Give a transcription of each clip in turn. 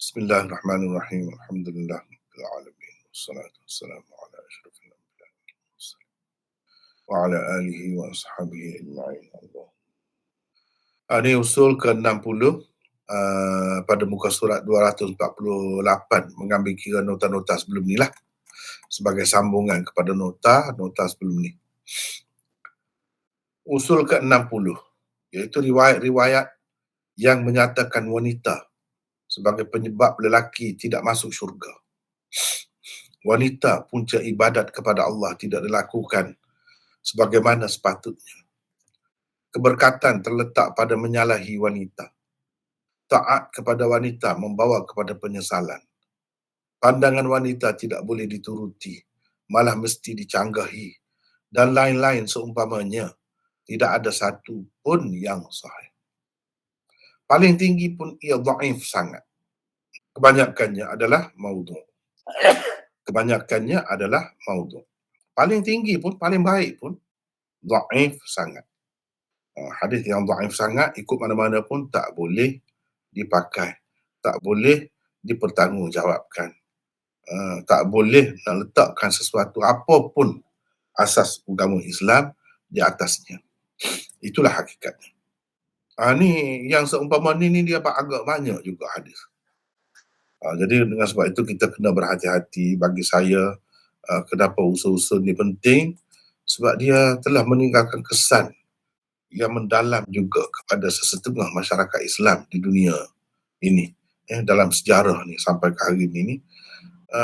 Bismillahirrahmanirrahim. Alhamdulillah rabbil alamin. Wassalatu wassalamu ala asyrafil anbiya'i wal mursalin wa ala alihi wa ashabihi ajma'in. Allah. Ini usul ke-60 pada muka surat 248 mengambil kira nota-nota sebelum ni lah sebagai sambungan kepada nota sebelum ni. Usul ke-60 iaitu riwayat-riwayat yang menyatakan wanita sebagai penyebab lelaki tidak masuk syurga. Wanita punca ibadat kepada Allah tidak dilakukan sebagaimana sepatutnya. Keberkatan terletak pada menyalahi wanita. Taat kepada wanita membawa kepada penyesalan. Pandangan wanita tidak boleh dituruti, malah mesti dicanggahi, dan lain-lain seumpamanya. Tidak ada satu pun yang sahih. Paling tinggi pun ia dhaif sangat. Kebanyakannya adalah maudhu'. Paling tinggi pun, paling baik pun dhaif sangat. Hadis yang dhaif sangat ikut mana-mana pun tak boleh dipakai, tak boleh dipertanggungjawabkan, tak boleh nak letakkan sesuatu apapun asas agama Islam di atasnya. Itulah hakikatnya. Ni yang seumpama ni dia agak banyak juga hadis. Jadi dengan sebab itu kita kena berhati-hati. Bagi saya, kenapa usul-usul ni penting? Sebab dia telah meninggalkan kesan yang mendalam juga kepada sesetengah masyarakat Islam di dunia ini. Dalam sejarah ni sampai ke hari ini,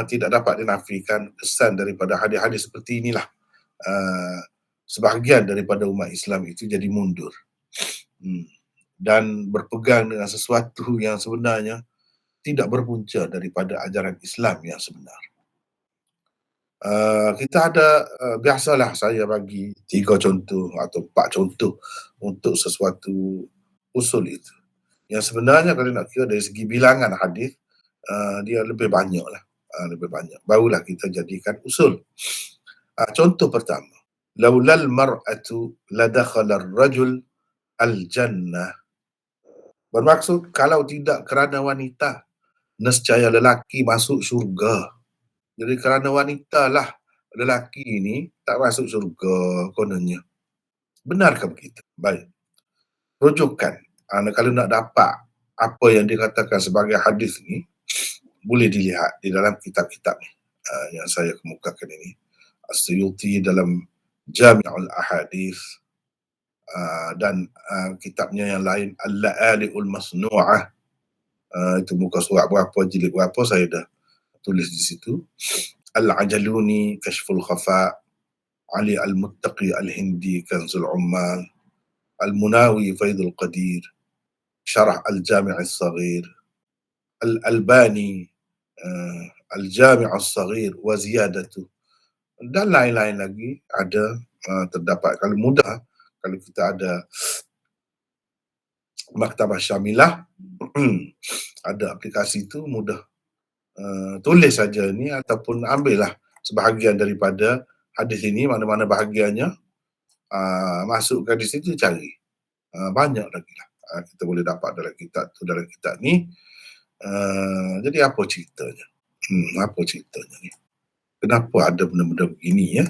tidak dapat dinafikan kesan daripada hadis-hadis seperti inilah. Sebahagian daripada umat Islam itu jadi mundur dan berpegang dengan sesuatu yang sebenarnya tidak berpunca daripada ajaran Islam yang sebenar. Kita ada, biasalah saya bagi 3 contoh atau 4 contoh untuk sesuatu usul itu. Yang sebenarnya kalau nak kira dari segi bilangan hadis, dia lebih banyak lah. Lebih banyak. Barulah kita jadikan usul. Contoh pertama. Laulal mar'atu ladakhala ar-rajul al-jannah. Bermaksud kalau tidak kerana wanita, nescaya lelaki masuk syurga. Jadi kerana wanita lah lelaki ini tak masuk syurga kononnya. Benarkah begitu? Baik. Rujukan. Kalau nak dapat apa yang dikatakan sebagai hadis ni, boleh dilihat di dalam kitab-kitab ni yang saya kemukakan ini. As-Suyuti dalam Jami'ul Ahadith, dan kitabnya yang lain Al-La'ali'ul Masnu'ah, itu muka surat berapa, jilid berapa saya dah tulis di situ. Al-Ajaluni Kashful Khafa, Ali Al-Muttaqi Al-Hindi Kanzul Ummal, Al-Munawi Faidul Qadir, Syarah Al-Jami' Al-Saghir, Al-Albani Al-Jami' Al-Saghir wa Ziyadatu, dan lain-lain lagi ada, terdapat. Kalau mudah, kalau kita ada Maktabah Syamilah, ada aplikasi itu mudah, tulis saja ni ataupun ambillah sebahagian daripada hadis ini, mana-mana bahagiannya, masukkan di situ, cari. Banyak lagi lah kita boleh dapat dalam kitab ni. Jadi apa ceritanya? Apa ceritanya ni? Kenapa ada benda-benda begini ya?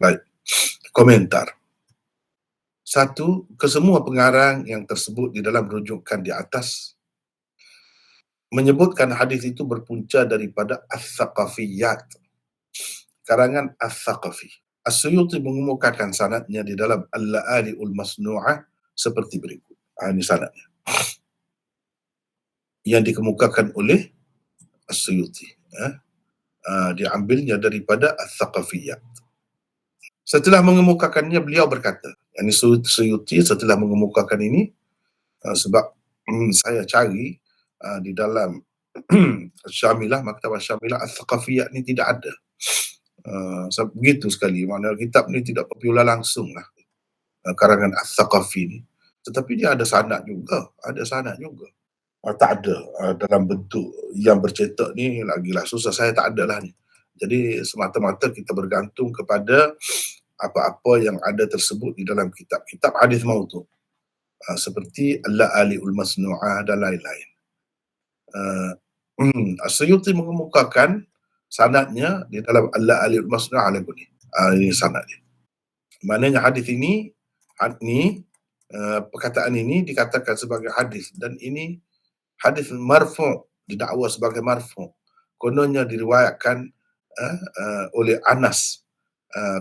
Baik. Komentar. 1. Kesemua pengarang yang tersebut di dalam rujukan di atas menyebutkan hadis itu berpunca daripada As-Saqafiyat, karangan As-Saqafi. As-Suyuti mengemukakan sanadnya di dalam Al-La'ali'ul Masnu'ah seperti berikut. Ini sanadnya yang dikemukakan oleh As-Suyuti. Diambilnya daripada As-Saqafiyat. Setelah mengemukakannya, beliau berkata, yang Suyuti setelah mengemukakan ini, sebab saya cari di dalam Syamilah, Maktabah Syamilah, As-Saqafiyat ni tidak ada. Begitu sekali, maknanya kitab ni tidak popular langsung lah, karangan As-Saqafi ni. Tetapi dia ada sanad juga, tak ada dalam bentuk yang bercetak ni lagilah susah, saya tak ada lah ni. Jadi semata-mata kita bergantung kepada apa-apa yang ada tersebut di dalam kitab-kitab hadis maudhu', seperti Al-La'ali'ul Masnu'ah dan lain-lain. Uh, As-Suyuti mengemukakan sanadnya di dalam Al-La'alil Masnu'ah Al-Albani. Ini sanad dia. Maknanya hadis ini, perkataan ini dikatakan sebagai hadis, dan ini hadis marfu', didakwa sebagai marfu'. Kononnya diriwayatkan oleh Anas.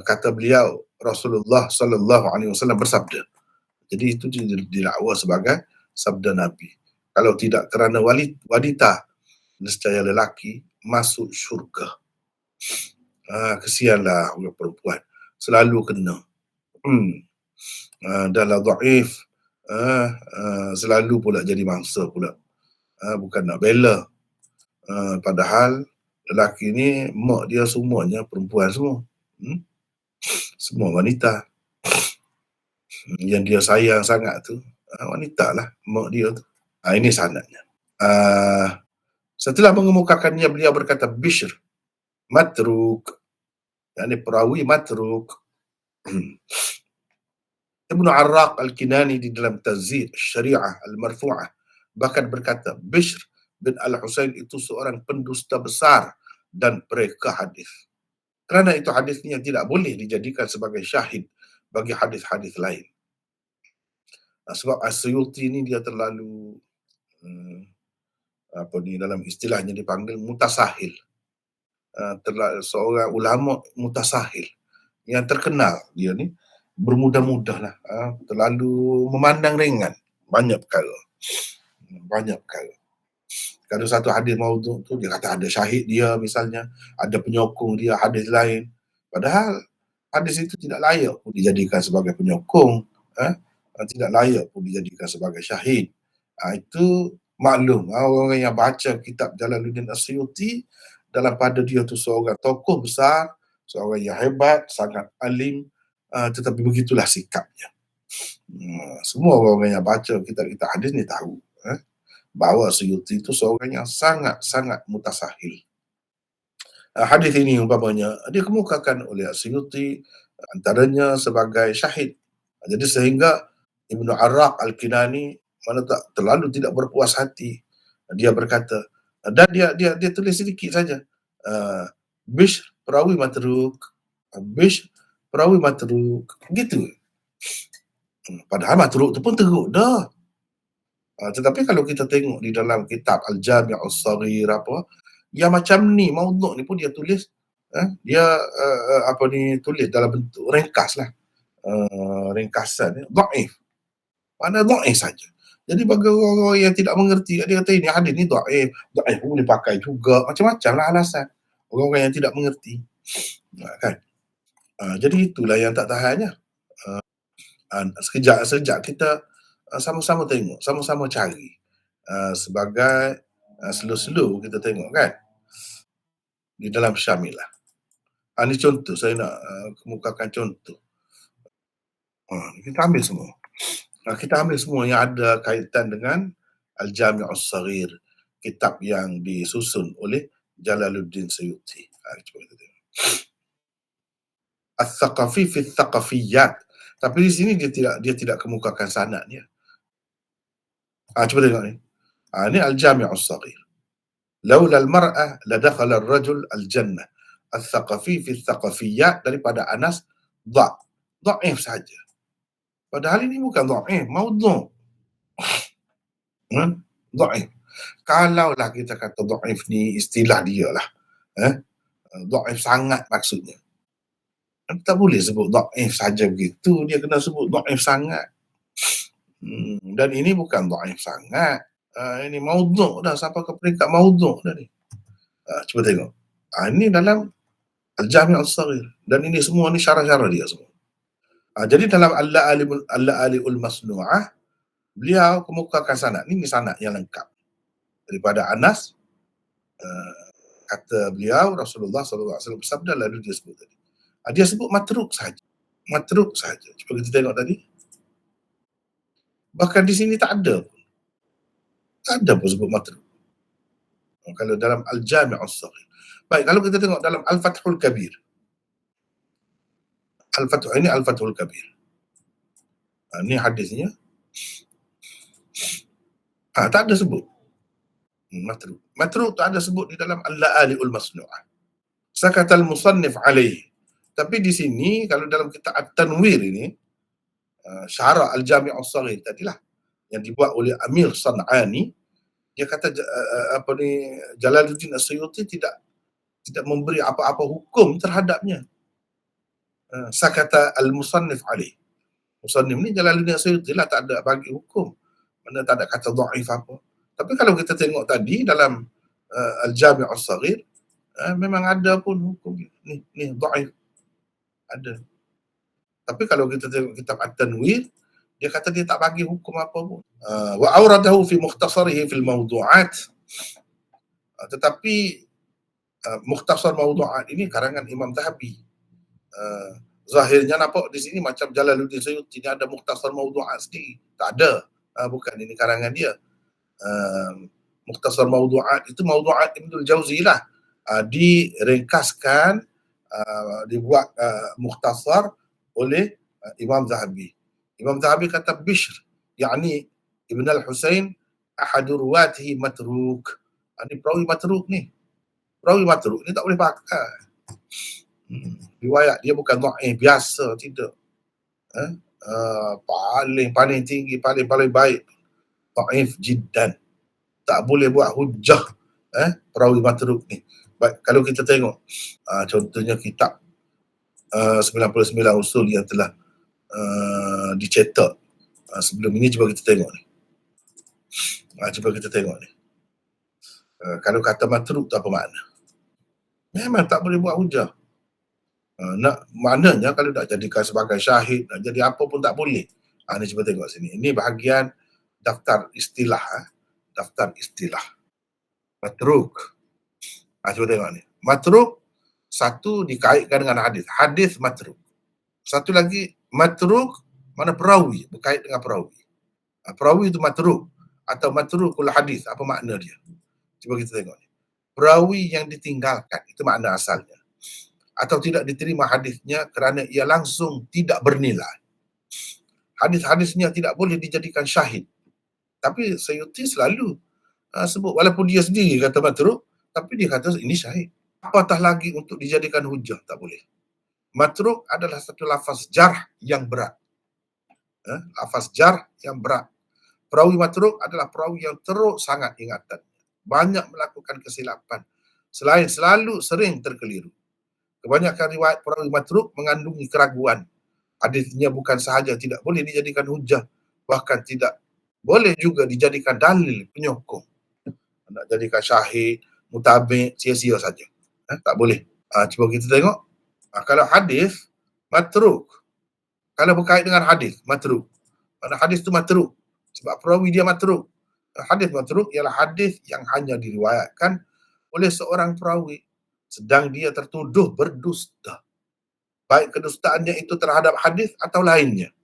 Kata beliau, Rasulullah sallallahu alaihi wasallam bersabda. Jadi itu didakwa sebagai sabda Nabi. Kalau tidak kerana wanita, nescaya lelaki masuk syurga. Kesianlah orang perempuan, selalu kena. Dalam dhaif, selalu pula jadi mangsa pula. Bukan nak bela. Padahal lelaki ni, mak dia semuanya perempuan semua. Semua wanita. Yang dia sayang sangat tu, wanita lah, mak dia tu. Ini sanadnya. Setelah mengemukakannya, beliau berkata, Bishr matruk, yakni perawi matruk. Ibnu Arraq Al-Kinani di dalam Tazhir Syariah Al-Marfu'ah bahkan berkata, Bishr bin Al-Husain itu seorang pendusta besar dan pereka hadis. Kerana itu hadisnya tidak boleh dijadikan sebagai syahid bagi hadis-hadis lain. Sebab As-Suyuti ni dia terlalu dalam istilahnya dipanggil mutasahil. Seorang ulama mutasahil yang terkenal, dia ni bermudah-mudah lah, terlalu memandang ringan banyak perkara. Kalau satu hadis maudhu' tu dia kata ada syahid dia, misalnya ada penyokong dia hadis lain, padahal hadis itu tidak layak pun dijadikan sebagai penyokong, tidak layak pun dijadikan sebagai syahid. Itu maklum, orang yang baca kitab Jalaluddin As-Suyuti, dalam pada dia tu seorang tokoh besar, seorang yang hebat, sangat alim, tetapi begitulah sikapnya. Semua orang yang baca kitab-kitab hadis ni tahu bahawa Suyuti itu seorang yang sangat-sangat mutasahil. Hadis ini umpamanya dikemukakan oleh Suyuti antaranya sebagai syahid. Jadi sehingga Ibnu Arraq Al-Kinani mana tak terlalu tidak berpuas hati, dia berkata, dan dia tulis sedikit saja, Bishr perawi matruk, Bishr perawi matruk, gitu. Padahal matruk tu pun teruk dah. Tetapi kalau kita tengok di dalam kitab Al-Jami' As-Saghir yang macam ni, maudhu' ni pun dia tulis, dia tulis dalam bentuk ringkas lah, ringkasan, dhaif. Mana dhaif saja. Jadi bagi orang-orang yang tidak mengerti, dia kata ini hadis ni dhaif pun boleh pakai juga, macam-macam lah alasan orang-orang yang tidak mengerti, kan. Jadi itulah yang tak tahannya. Sekejap kita sama-sama tengok, sama-sama cari, sebagai slow-slow kita tengok, kan, di dalam Syamilah. Ini contoh, saya nak kemukakan contoh. Kita ambil semua. Kita ambil semua yang ada kaitan dengan Al-Jami' As-Saghir, kitab yang disusun oleh Jalaluddin Suyuti. Cuba kita tengok. Al-Thaqafi fi Thaqafiyat. Tapi di sini dia tidak kemukakan sanadnya. Cuba tengok ni. Ini Al-Jami' As-Saghir. Laula al-mar'ah la dakhala ar-rajul al-jannah. Al-Thaqafi fi Thaqafiyat daripada Anas, dhaif saja. Padahal ini bukan dhaif, maudhu'. Dhaif. Kalaulah kita kata dhaif ni istilah dia lah, dhaif sangat maksudnya. Tak boleh sebut dhaif saja begitu, dia kena sebut dhaif sangat. Dan ini bukan dhaif sangat, ini maudhu' dah, sampai ke peringkat maudhu' dah ni. Cuba tengok. Ini dalam Al-Jami' As-Saghir, dan ini semua ni syarah-syarah dia semua. Jadi dalam Al-La'alil Masnu'ah, beliau kemukakan sanad. Ini sanad yang lengkap daripada Anas. Kata beliau, Rasulullah SAW bersabda, lalu dia sebut tadi. Dia sebut matruk saja. Matruk saja. Cuba kita tengok tadi. Bahkan di sini tak ada pun. Tak ada pun sebut matruk. Kalau dalam Al-Jami' As-Saghir. Baik, kalau kita tengok dalam Al-Fathul Kabir. Ini Al-Fathul Kabir. Ini hadisnya. Tak ada sebut. Matruk. Matruk tu ada sebut di dalam Al-La'ali'ul Masnu'ah. Sakatal musannif alaih. Tapi di sini kalau dalam kitab At-Tanwir ini, Syarah Al-Jami' As-Saghir tadilah yang dibuat oleh Amir San'ani, dia kata Jalaluddin As-Suyuti tidak memberi apa-apa hukum terhadapnya. Sakata al-musannif alaih. Musannif ni Jalaluddin As-Suyuti lah, tak ada bagi hukum. Mana tak ada kata dhaif apa. Tapi kalau kita tengok tadi dalam Al-Jami' As-Saghir, memang ada pun hukum ni dhaif. Ada. Tapi kalau kita tengok kitab At-Tanwir, dia kata dia tak bagi hukum apa pun. Wa awradahu fi mukhtasarihi fil mawdu'at. Tetapi Mukhtasar Mawdu'at ini karangan Imam Zahabi. Zahirnya nampak di sini macam Jalaluddin Suyuti ini ada Mukhtasar Mawdu'at sendiri. Tak ada. Bukan, ini karangan dia. Mukhtasar Mawdu'at itu Mawdu'at Ibnul Jauzi lah. Diringkaskan, dibuat mukhtasar oleh Imam Zahabi. Imam Zahabi kata Bishr, yakni Ibn al-Husain ahadu ruwatihi matruk. Ini perawi matruk ni. Perawi matruk ni tak boleh pakai. Riwayat dia bukan dhaif biasa, tidak. Paling tinggi, paling baik. Dhaif jiddan. Tak boleh buat hujah perawi matruk ni. Baik, kalau kita tengok contohnya kitab 99 usul yang telah dicetak sebelum ini, cuba kita tengok ni. Kalau kata matruk tu apa makna? Memang tak boleh buat hujah. Maknanya kalau nak jadikan sebagai syahid, nak jadi apa pun tak boleh. Ni cuba tengok sini. Ini bahagian daftar istilah. Daftar istilah. Matruk. Cuba tengok ni. Matruk, satu dikaitkan dengan hadis. Hadis matruk. Satu lagi, matruk, mana perawi, berkait dengan perawi. Perawi itu matruk. Atau matrukul hadis, apa makna dia? Cuba kita tengok ni. Perawi yang ditinggalkan, itu makna asalnya. Atau tidak diterima hadisnya kerana ia langsung tidak bernilai. Hadis-hadisnya tidak boleh dijadikan syahid. Tapi Suyuti selalu sebut, walaupun dia sendiri kata matruk, tapi dia kata ini syahid. Apatah lagi untuk dijadikan hujah, tak boleh. Matruk adalah satu lafaz jarh yang berat. Lafaz jarh yang berat. Perawi matruk adalah perawi yang teruk sangat ingatan. Banyak melakukan kesilapan. Selalu sering terkeliru. Kebanyakan riwayat perawi matruk mengandungi keraguan. Hadisnya bukan sahaja tidak boleh dijadikan hujah, bahkan tidak boleh juga dijadikan dalil penyokong. Nak jadikan syahid, mutabik, sia-sia saja. Tak boleh. Cuba kita tengok. Kalau hadis matruk, kalau berkait dengan hadis matruk, mana hadis tu matruk sebab perawi dia matruk. Hadis matruk ialah hadis yang hanya diriwayatkan oleh seorang perawi sedang dia tertuduh berdusta, baik kedustaannya itu terhadap hadis atau lainnya,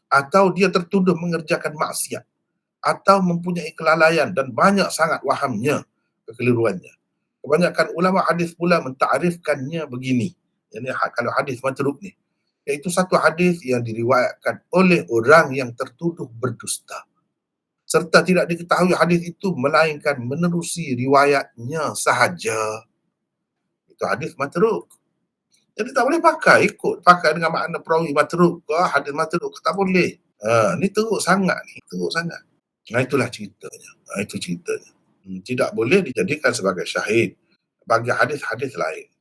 atau dia tertuduh mengerjakan maksiat, atau mempunyai kelalaian dan banyak sangat wahamnya, kekeliruannya. Kebanyakan ulama hadis pula mentakrifkannya begini. Ini kalau hadis matruk ni, iaitu satu hadis yang diriwayatkan oleh orang yang tertuduh berdusta, serta tidak diketahui hadis itu melainkan menerusi riwayatnya sahaja. Itu hadis matruk. Jadi tak boleh pakai dengan makna perawi matruk. Hadis matruk tak boleh. Ni teruk sangat ni, teruk sangat. Itulah ceritanya. Itu ceritanya. Tidak boleh dijadikan sebagai syahid bagi hadis-hadis lain.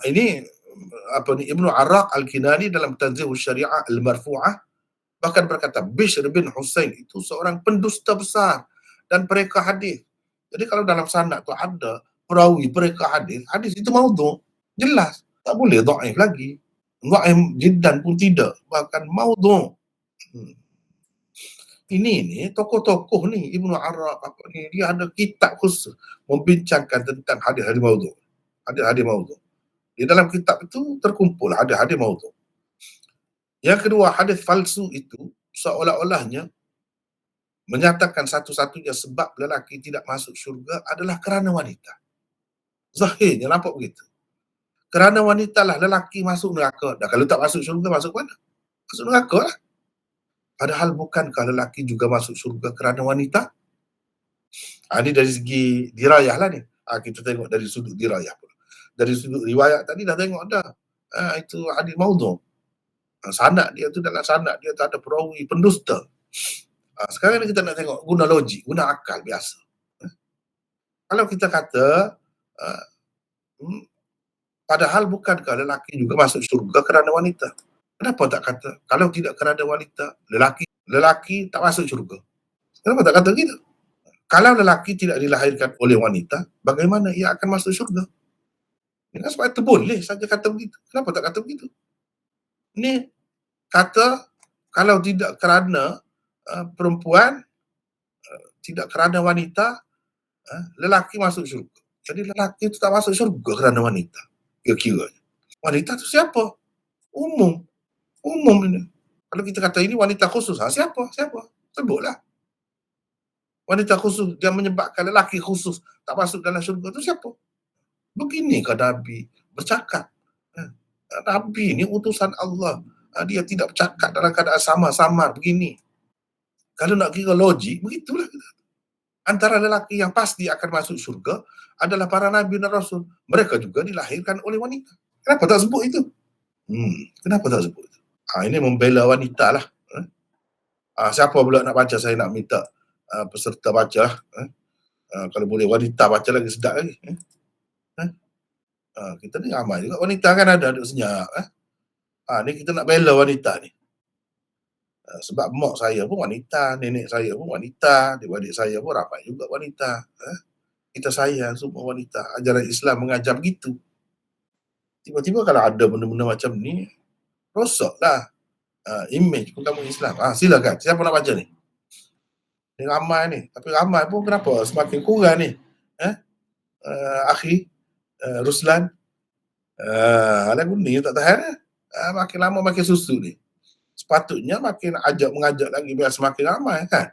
Ini Ibnu Arraq Al-Kinani dalam Tanzihus Syariah Al-Marfu'ah bahkan berkata Bishr bin Husain itu seorang pendusta besar dan pereka hadis. Jadi kalau dalam sanad tu ada perawi pereka hadis itu maudhu', jelas tak boleh dhaif lagi. Dhaif jiddan pun tidak, bahkan maudhu'. Ini tokoh-tokoh ni Ibnu Arraq dia ada kitab khusus membincangkan tentang hadis-hadis maudhu'. Hadis-hadis maudhu'. Di dalam kitab itu terkumpul hadis-hadis maudhu'. Yang kedua, hadis palsu itu seolah-olahnya menyatakan satu-satunya sebab lelaki tidak masuk syurga adalah kerana wanita. Zahirnya nampak begitu. Kerana wanita lah lelaki masuk neraka. Dan kalau tak masuk syurga, masuk mana? Masuk neraka lah. Padahal bukankah lelaki juga masuk syurga kerana wanita? Ini dari segi dirayah lah ni. Kita tengok dari sudut dirayah pula. Dari sudut riwayat tadi dah tengok dah. Itu hadis maudhu'. Sanad dia tu, dalam sanad dia tak ada perawi pendusta. Sekarang ni kita nak tengok guna logik, guna akal biasa. Kalau kita kata padahal bukankah lelaki juga masuk syurga kerana wanita? Kenapa tak kata kalau tidak kerana wanita, lelaki tak masuk syurga? Kenapa tak kata gitu? Kalau lelaki tidak dilahirkan oleh wanita, bagaimana ia akan masuk syurga? Dengan sebab itu boleh saja kata begitu. Kenapa tak kata begitu? Ni kata kalau tidak kerana perempuan, tidak kerana wanita, lelaki masuk syurga. Jadi lelaki itu tak masuk syurga kerana wanita. Kira-kira. Wanita itu siapa? Umum ini. Kalau kita kata ini wanita khusus, siapa? Sebutlah. Wanita khusus yang menyebabkan lelaki khusus tak masuk dalam syurga itu siapa? Beginikah Nabi bercakap? Nabi ni utusan Allah. Dia tidak bercakap dalam keadaan samar-samar begini. Kalau nak kira logik, begitulah kita. Antara lelaki yang pasti akan masuk syurga adalah para Nabi dan Rasul. Mereka juga dilahirkan oleh wanita. Kenapa tak sebut itu? Kenapa tak sebut itu? Ini membela wanita lah. Siapa pula nak baca, saya nak minta peserta baca lah. Kalau boleh wanita baca lagi sedap lagi. Kita ni ramai juga wanita kan, ada duduk senyap. Ni kita nak bela wanita ni. Sebab mak saya pun wanita, nenek saya pun wanita, adik-adik saya pun ramai juga wanita. Kita sayang semua wanita. Ajaran Islam mengajar begitu. Tiba-tiba kalau ada benda-benda macam ni, rosaklah image agama Islam. Silakan, siapa nak baca ni? Ni ramai ni, tapi ramai pun kenapa semakin kurang ni? Akhi Ruslan, lagu ni tak tahan. Makin lama makin susu ni. Sepatutnya makin mengajak lagi biar semakin ramai kan.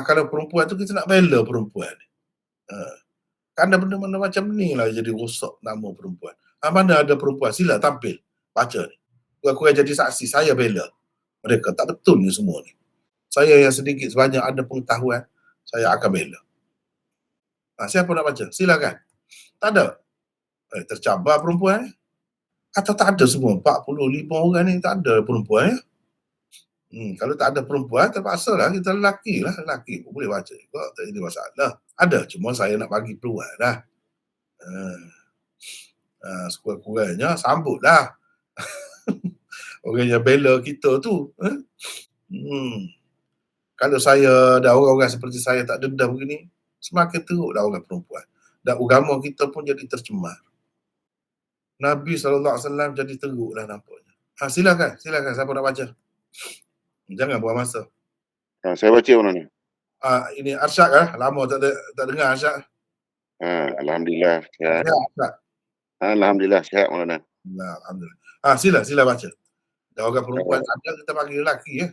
Kalau perempuan tu kita nak bela perempuan ni. Kan ada benda-benda macam ni lah jadi rosak nama perempuan. Mana ada perempuan, sila tampil, baca ni. Aku jadi saksi, saya bela mereka. Tak betul ni semua ni. Saya yang sedikit sebanyak ada pengetahuan, saya akan bela. Siapa nak baca? Silakan. Tak ada? Tercabar perempuan ni? Atau tak ada semua? 45 orang ni tak ada perempuan ya? Kalau tak ada perempuan, terpaksa lah kita lelaki lah. Lelaki pun boleh baca juga, tak ada masalah. Ada, cuma saya nak bagi peluang lah. Sekurang-kurangnya sambut lah. Orang yang bela kita tu. Kalau saya dan orang-orang seperti saya tak dendam begini, semakin teruklah orang perempuan. Dan agama kita pun jadi tercemar. Nabi SAW jadi teruklah nampaknya. Silakan siapa nak baca. Jangan buang masa. Saya baca mana ni? Ini Arsyad lah. Lama tak dengar Arsyad. Alhamdulillah sihat. Alhamdulillah sihat Maulana. Alhamdulillah. Sila baca. Dan orang perempuan ada, kita panggil lelaki ya.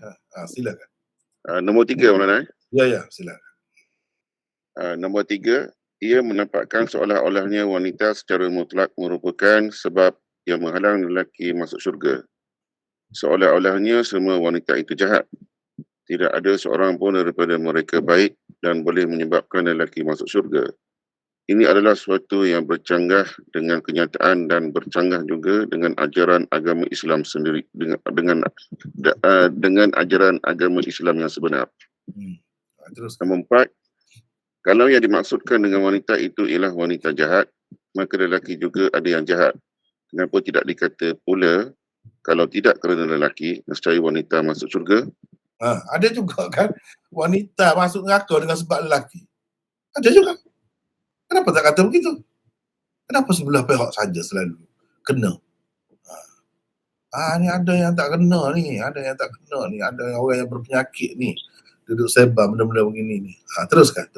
Silakan. Nombor 3 Maulana. Ya, silakan. Nombor 3, ia menampakkan seolah-olahnya wanita secara mutlak merupakan sebab yang menghalang lelaki masuk syurga. Seolah-olahnya semua wanita itu jahat. Tidak ada seorang pun daripada mereka baik dan boleh menyebabkan lelaki masuk syurga. Ini adalah sesuatu yang bercanggah dengan kenyataan dan bercanggah juga dengan ajaran agama Islam sendiri, dengan ajaran agama Islam yang sebenar. Nombor 4, kalau yang dimaksudkan dengan wanita itu ialah wanita jahat, maka lelaki juga ada yang jahat. Kenapa tidak dikata pula kalau tidak kerana lelaki, nescaya wanita masuk syurga? Ada juga kan wanita masuk neraka dengan sebab lelaki. Ada juga. Kenapa tak kata begitu? Kenapa sebelah pihak saja selalu kena? Ni ada yang tak kena ni, ada yang orang yang berpenyakit ni duduk sebar benda-benda begini ni. Teruskan.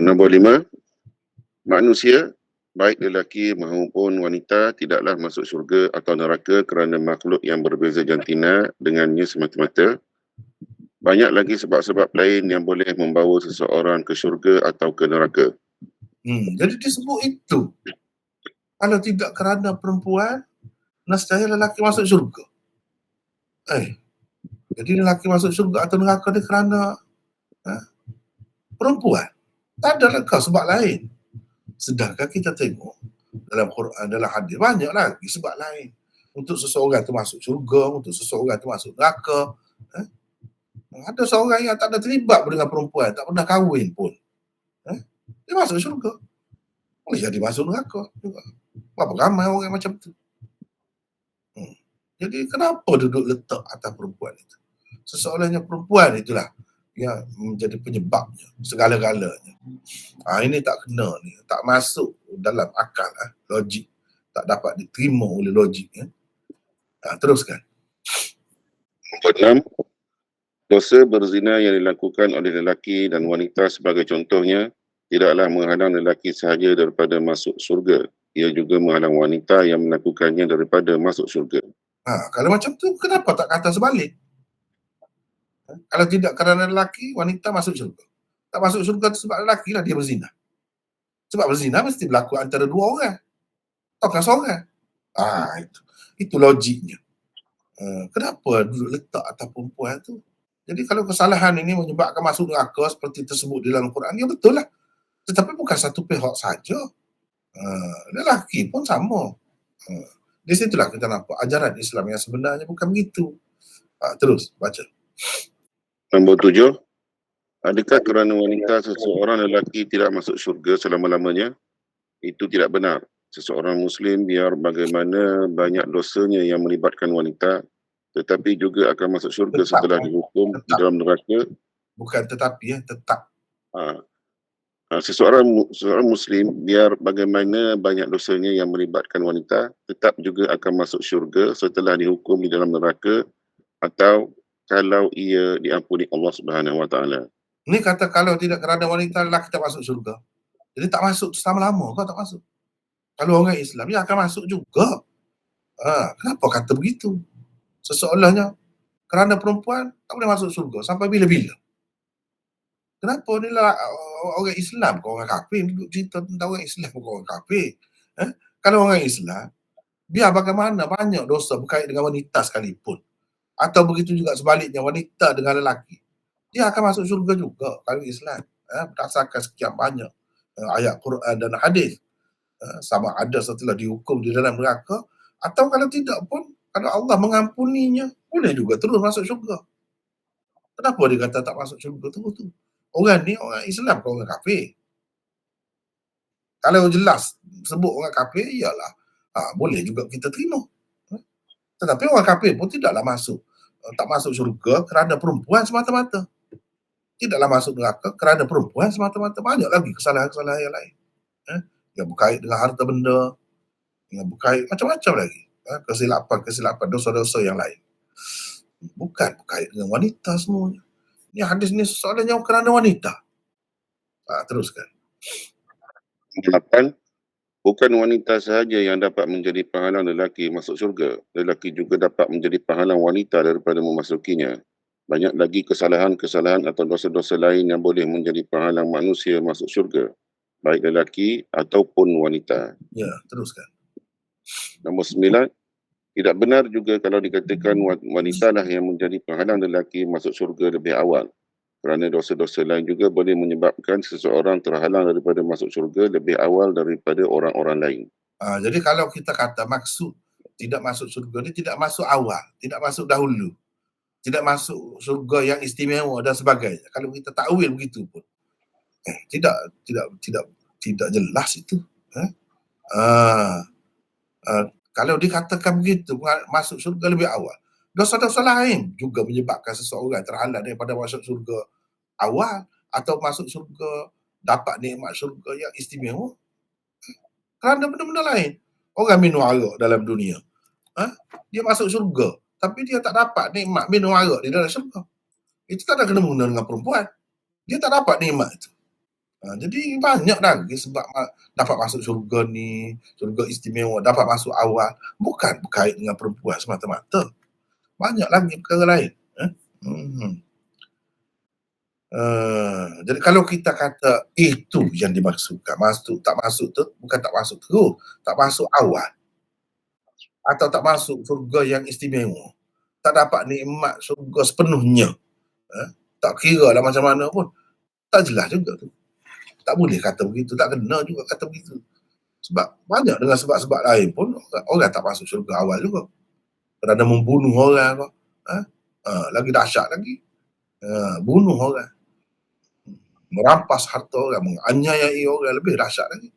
Nombor 5, manusia baik lelaki maupun wanita tidaklah masuk syurga atau neraka kerana makhluk yang berbeza jantina dengannya semata-mata. Banyak lagi sebab-sebab lain yang boleh membawa seseorang ke syurga atau ke neraka. Jadi disebut itu. Kalau tidak kerana perempuan, nescaya lelaki masuk syurga. Jadi lelaki masuk syurga atau neraka dia kerana perempuan. Tak ada kau sebab lain. Sedangkan kita tengok dalam Quran, dalam hadis, banyak lagi sebab lain. Untuk seseorang tu masuk syurga, untuk seseorang tu masuk neraka. Ada seorang yang tak ada terlibat dengan perempuan, tak pernah kahwin pun. Dia masuk syurga. Boleh jadi masuk neraka juga. Berapa ramai orang macam tu. Jadi kenapa duduk letak atas perempuan itu? Seseorangnya perempuan itulah yang menjadi penyebabnya, segala-galanya. Ini tak kena ni, tak masuk dalam akal, logik. Tak dapat diterima oleh logik. Teruskan. Nombor 6, dosa berzina yang dilakukan oleh lelaki dan wanita sebagai contohnya tidaklah menghalang lelaki sahaja daripada masuk syurga. Ia juga menghalang wanita yang melakukannya daripada masuk syurga. Kalau macam tu, kenapa tak kata sebalik? Kalau tidak kerana lelaki, wanita masuk syurga. Tak masuk syurga tu sebab lelaki lah dia berzina. Sebab berzina mesti berlaku antara dua orang. Takkan seorang. Itu logiknya. Kenapa duduk letak atas perempuan tu? Jadi kalau kesalahan ini menyebabkan masuk neraka seperti tersebut di dalam Quran, ya betul lah. Tetapi bukan satu pihak saja. Lelaki pun sama. Di situlah kita nampak ajaran Islam yang sebenarnya bukan begitu. Terus baca. Nombor 7, adakah kerana wanita seseorang lelaki tidak masuk syurga selama-lamanya? Itu tidak benar. Seseorang Muslim biar bagaimana banyak dosanya yang melibatkan wanita, tetapi juga akan masuk syurga setelah dihukum di dalam neraka. Bukan tetapi, tetap. Seseorang Muslim biar bagaimana banyak dosanya yang melibatkan wanita, tetap juga akan masuk syurga setelah dihukum di dalam neraka atau kalau ia diampuni Allah Subhanahu Wa Taala. Ini kata kalau tidak kerana wanita, lelaki tak masuk syurga. Jadi tak masuk selama-lama, kau tak masuk. Kalau orang Islam, dia akan masuk juga. Kenapa kata begitu? Seseolahnya kerana perempuan tak boleh masuk syurga sampai bila-bila. Kenapa ni lah orang Islam kau orang kafir, duduk cerita tentang orang Islam kau orang kafir. Kalau orang Islam, biar bagaimana banyak dosa berkait dengan wanita sekalipun. Atau begitu juga sebaliknya, wanita dengan lelaki. Dia akan masuk syurga juga kalau Islam. Berdasarkan sekian banyak ayat Quran dan hadis. Sama ada setelah dihukum di dalam neraka, atau kalau tidak pun, kalau Allah mengampuninya, boleh juga terus masuk syurga. Kenapa dia kata tak masuk syurga tu? Orang ni orang Islam ke orang kafir? Kalau jelas sebut orang kafir, iyalah boleh juga kita terima. Tetapi orang kafir pun tidaklah masuk, tak masuk syurga kerana perempuan semata-mata. Tidaklah masuk neraka kerana perempuan semata-mata. Banyak lagi kesalahan-kesalahan yang lain. Yang berkait dengan harta benda, yang berkait macam-macam lagi. Kesilapan, dosa-dosa yang lain. Bukan berkait dengan wanita semuanya. Ini hadis ni soalannya kerana wanita. Teruskan. 8, bukan wanita sahaja yang dapat menjadi penghalang lelaki masuk syurga. Lelaki juga dapat menjadi penghalang wanita daripada memasukinya. Banyak lagi kesalahan-kesalahan atau dosa-dosa lain yang boleh menjadi penghalang manusia masuk syurga, baik lelaki ataupun wanita. Ya, teruskan. Nombor 9, tidak benar juga kalau dikatakan wanita lah yang menjadi penghalang lelaki masuk syurga lebih awal. Kerana dosa-dosa lain juga boleh menyebabkan seseorang terhalang daripada masuk syurga lebih awal daripada orang-orang lain. Jadi kalau kita kata maksud tidak masuk syurga ni tidak masuk awal, tidak masuk dahulu, tidak masuk syurga yang istimewa dan sebagainya. Kalau kita takwil begitu pun, tidak jelas itu. Kalau dikatakan begitu, masuk syurga lebih awal, dosa-dosa lain juga menyebabkan seseorang terhalang daripada masuk syurga awal atau masuk syurga, dapat nikmat syurga yang istimewa kerana benda-benda lain. Orang minum arak dalam dunia, dia masuk syurga tapi dia tak dapat nikmat minum arak di dalam syurga. Itu tak ada kena-mengena dengan perempuan. Dia tak dapat nikmat itu. Jadi banyak lagi sebab dapat masuk syurga ni, syurga istimewa, dapat masuk awal, bukan berkait dengan perempuan semata-mata. Banyak lagi perkara lain. Jadi kalau kita kata itu yang dimaksudkan, tak masuk tu, bukan tak masuk terus, tak masuk awal, atau tak masuk syurga yang istimewa, tak dapat nikmat syurga sepenuhnya, tak kira lah macam mana pun, Tak jelas juga tu. Tak boleh kata begitu, tak kena juga kata begitu. Sebab banyak dengan sebab-sebab lain pun orang tak masuk syurga awal juga. Kerana membunuh orang kau. Lagi dahsyat lagi. Bunuh orang. Merampas harta orang, menganiayai orang, lebih dahsyat lagi.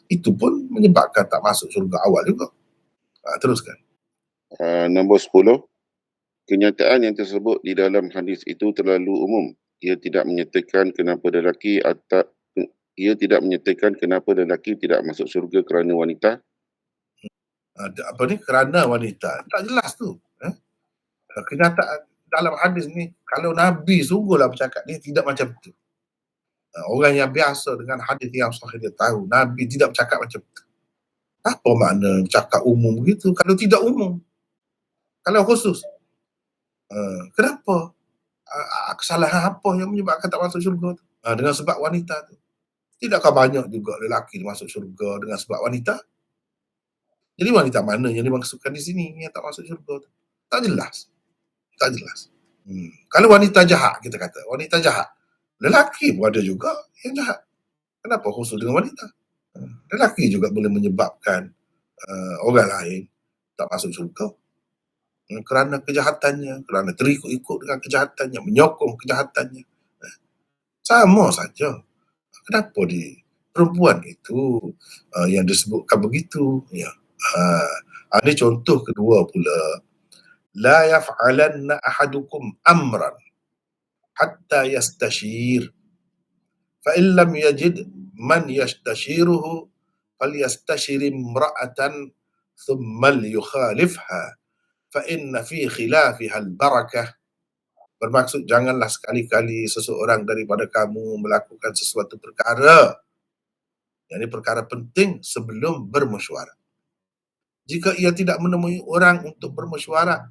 Itu pun menyebabkan tak masuk syurga awal juga. Teruskan. Nombor 10. Kenyataan yang tersebut di dalam hadis itu terlalu umum. Ia tidak menyertakan kenapa lelaki tidak masuk syurga kerana wanita. Kerana wanita. Tak jelas tu. Kenyataan dalam hadis ni, kalau Nabi sungguhlah bercakap ni, tidak macam tu. Orang yang biasa dengan hadis yang sahih dia tahu Nabi tidak bercakap macam tu. Apa makna cakap umum begitu? Kalau tidak umum, kalau khusus, kenapa? Kesalahan apa yang menyebabkan tak masuk syurga tu? Dengan sebab wanita tu. Tidakkah banyak juga lelaki masuk syurga dengan sebab wanita? Jadi wanita mana yang dimaksudkan di sini yang tak masuk syurga tu? Tak jelas. Tak jelas. Kalau wanita jahat, kita kata wanita jahat, lelaki pun ada juga yang jahat. Kenapa khusus dengan wanita? Lelaki juga boleh menyebabkan orang lain tak masuk syurga. Kerana kejahatannya, kerana terikut-ikut dengan kejahatannya, menyokong kejahatannya. Sama saja. Kenapa di perempuan itu yang disebutkan begitu? Ya. Ini contoh kedua pula. La yaf'alanna ahadukum amran hatta yastashir. Fa in lam yajid man yastashiruhu falyastashir imra'atan thumma liyukhalifha fa inna fi khilafiha al-barakah. Bermaksud janganlah sekali-kali seseorang daripada kamu melakukan sesuatu perkara, yang ini perkara penting, sebelum bermesyuarat. Jika ia tidak menemui orang untuk bermesyuarat,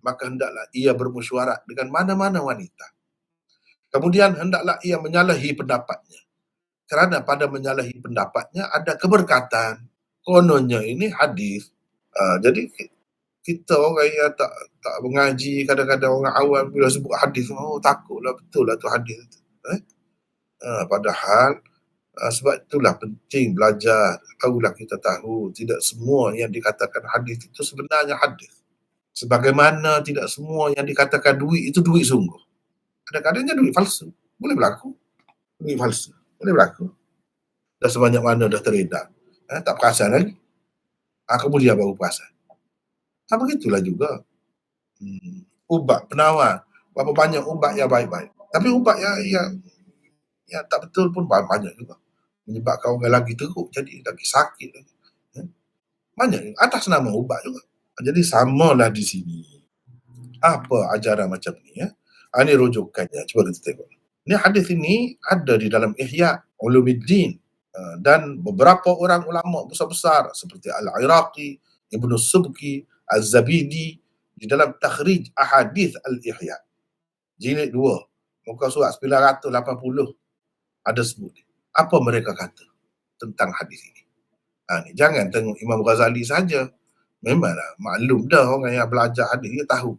maka hendaklah ia bermesyuarat dengan mana-mana wanita. Kemudian hendaklah ia menyalahi pendapatnya. Kerana pada menyalahi pendapatnya ada keberkatan. Kononnya ini hadis. Jadi kita orang yang tak mengaji, kadang-kadang orang awam bila sebut hadis, takutlah, betul lah tu hadis. Padahal sebab itulah penting belajar. Barulah kita tahu tidak semua yang dikatakan hadis itu sebenarnya hadis. Sebagaimana tidak semua yang dikatakan duit itu duit sungguh. Kadang-kadangnya duit palsu. Boleh berlaku. Duit palsu. Boleh berlaku. Dah sebanyak mana dah teredar. Tak perasan lagi. Kemudian baru perasan. Begitulah juga. Ubat, penawar. Berapa banyak ubat yang baik-baik. Tapi ubat yang tak betul pun banyak juga. Menyebabkan orang lagi teruk, jadi lagi sakit lagi. Banyak atas nama ubat juga. Jadi samalah di sini. Apa ajaran macam ni? Ini rujukannya. Cuba kita tengok. Ini hadis ini ada di dalam Ihya Ulumuddin dan beberapa orang ulama besar-besar seperti Al-Iraqi, Ibnu Subki, Az-Zabidi di dalam takhrij ahadith Al-Ihya. Jilid 2, muka surat 980 ada sebut. Apa mereka kata tentang hadis ini? Jangan tengok Imam Ghazali saja. Memanglah maklum dah orang yang belajar hadis dia tahu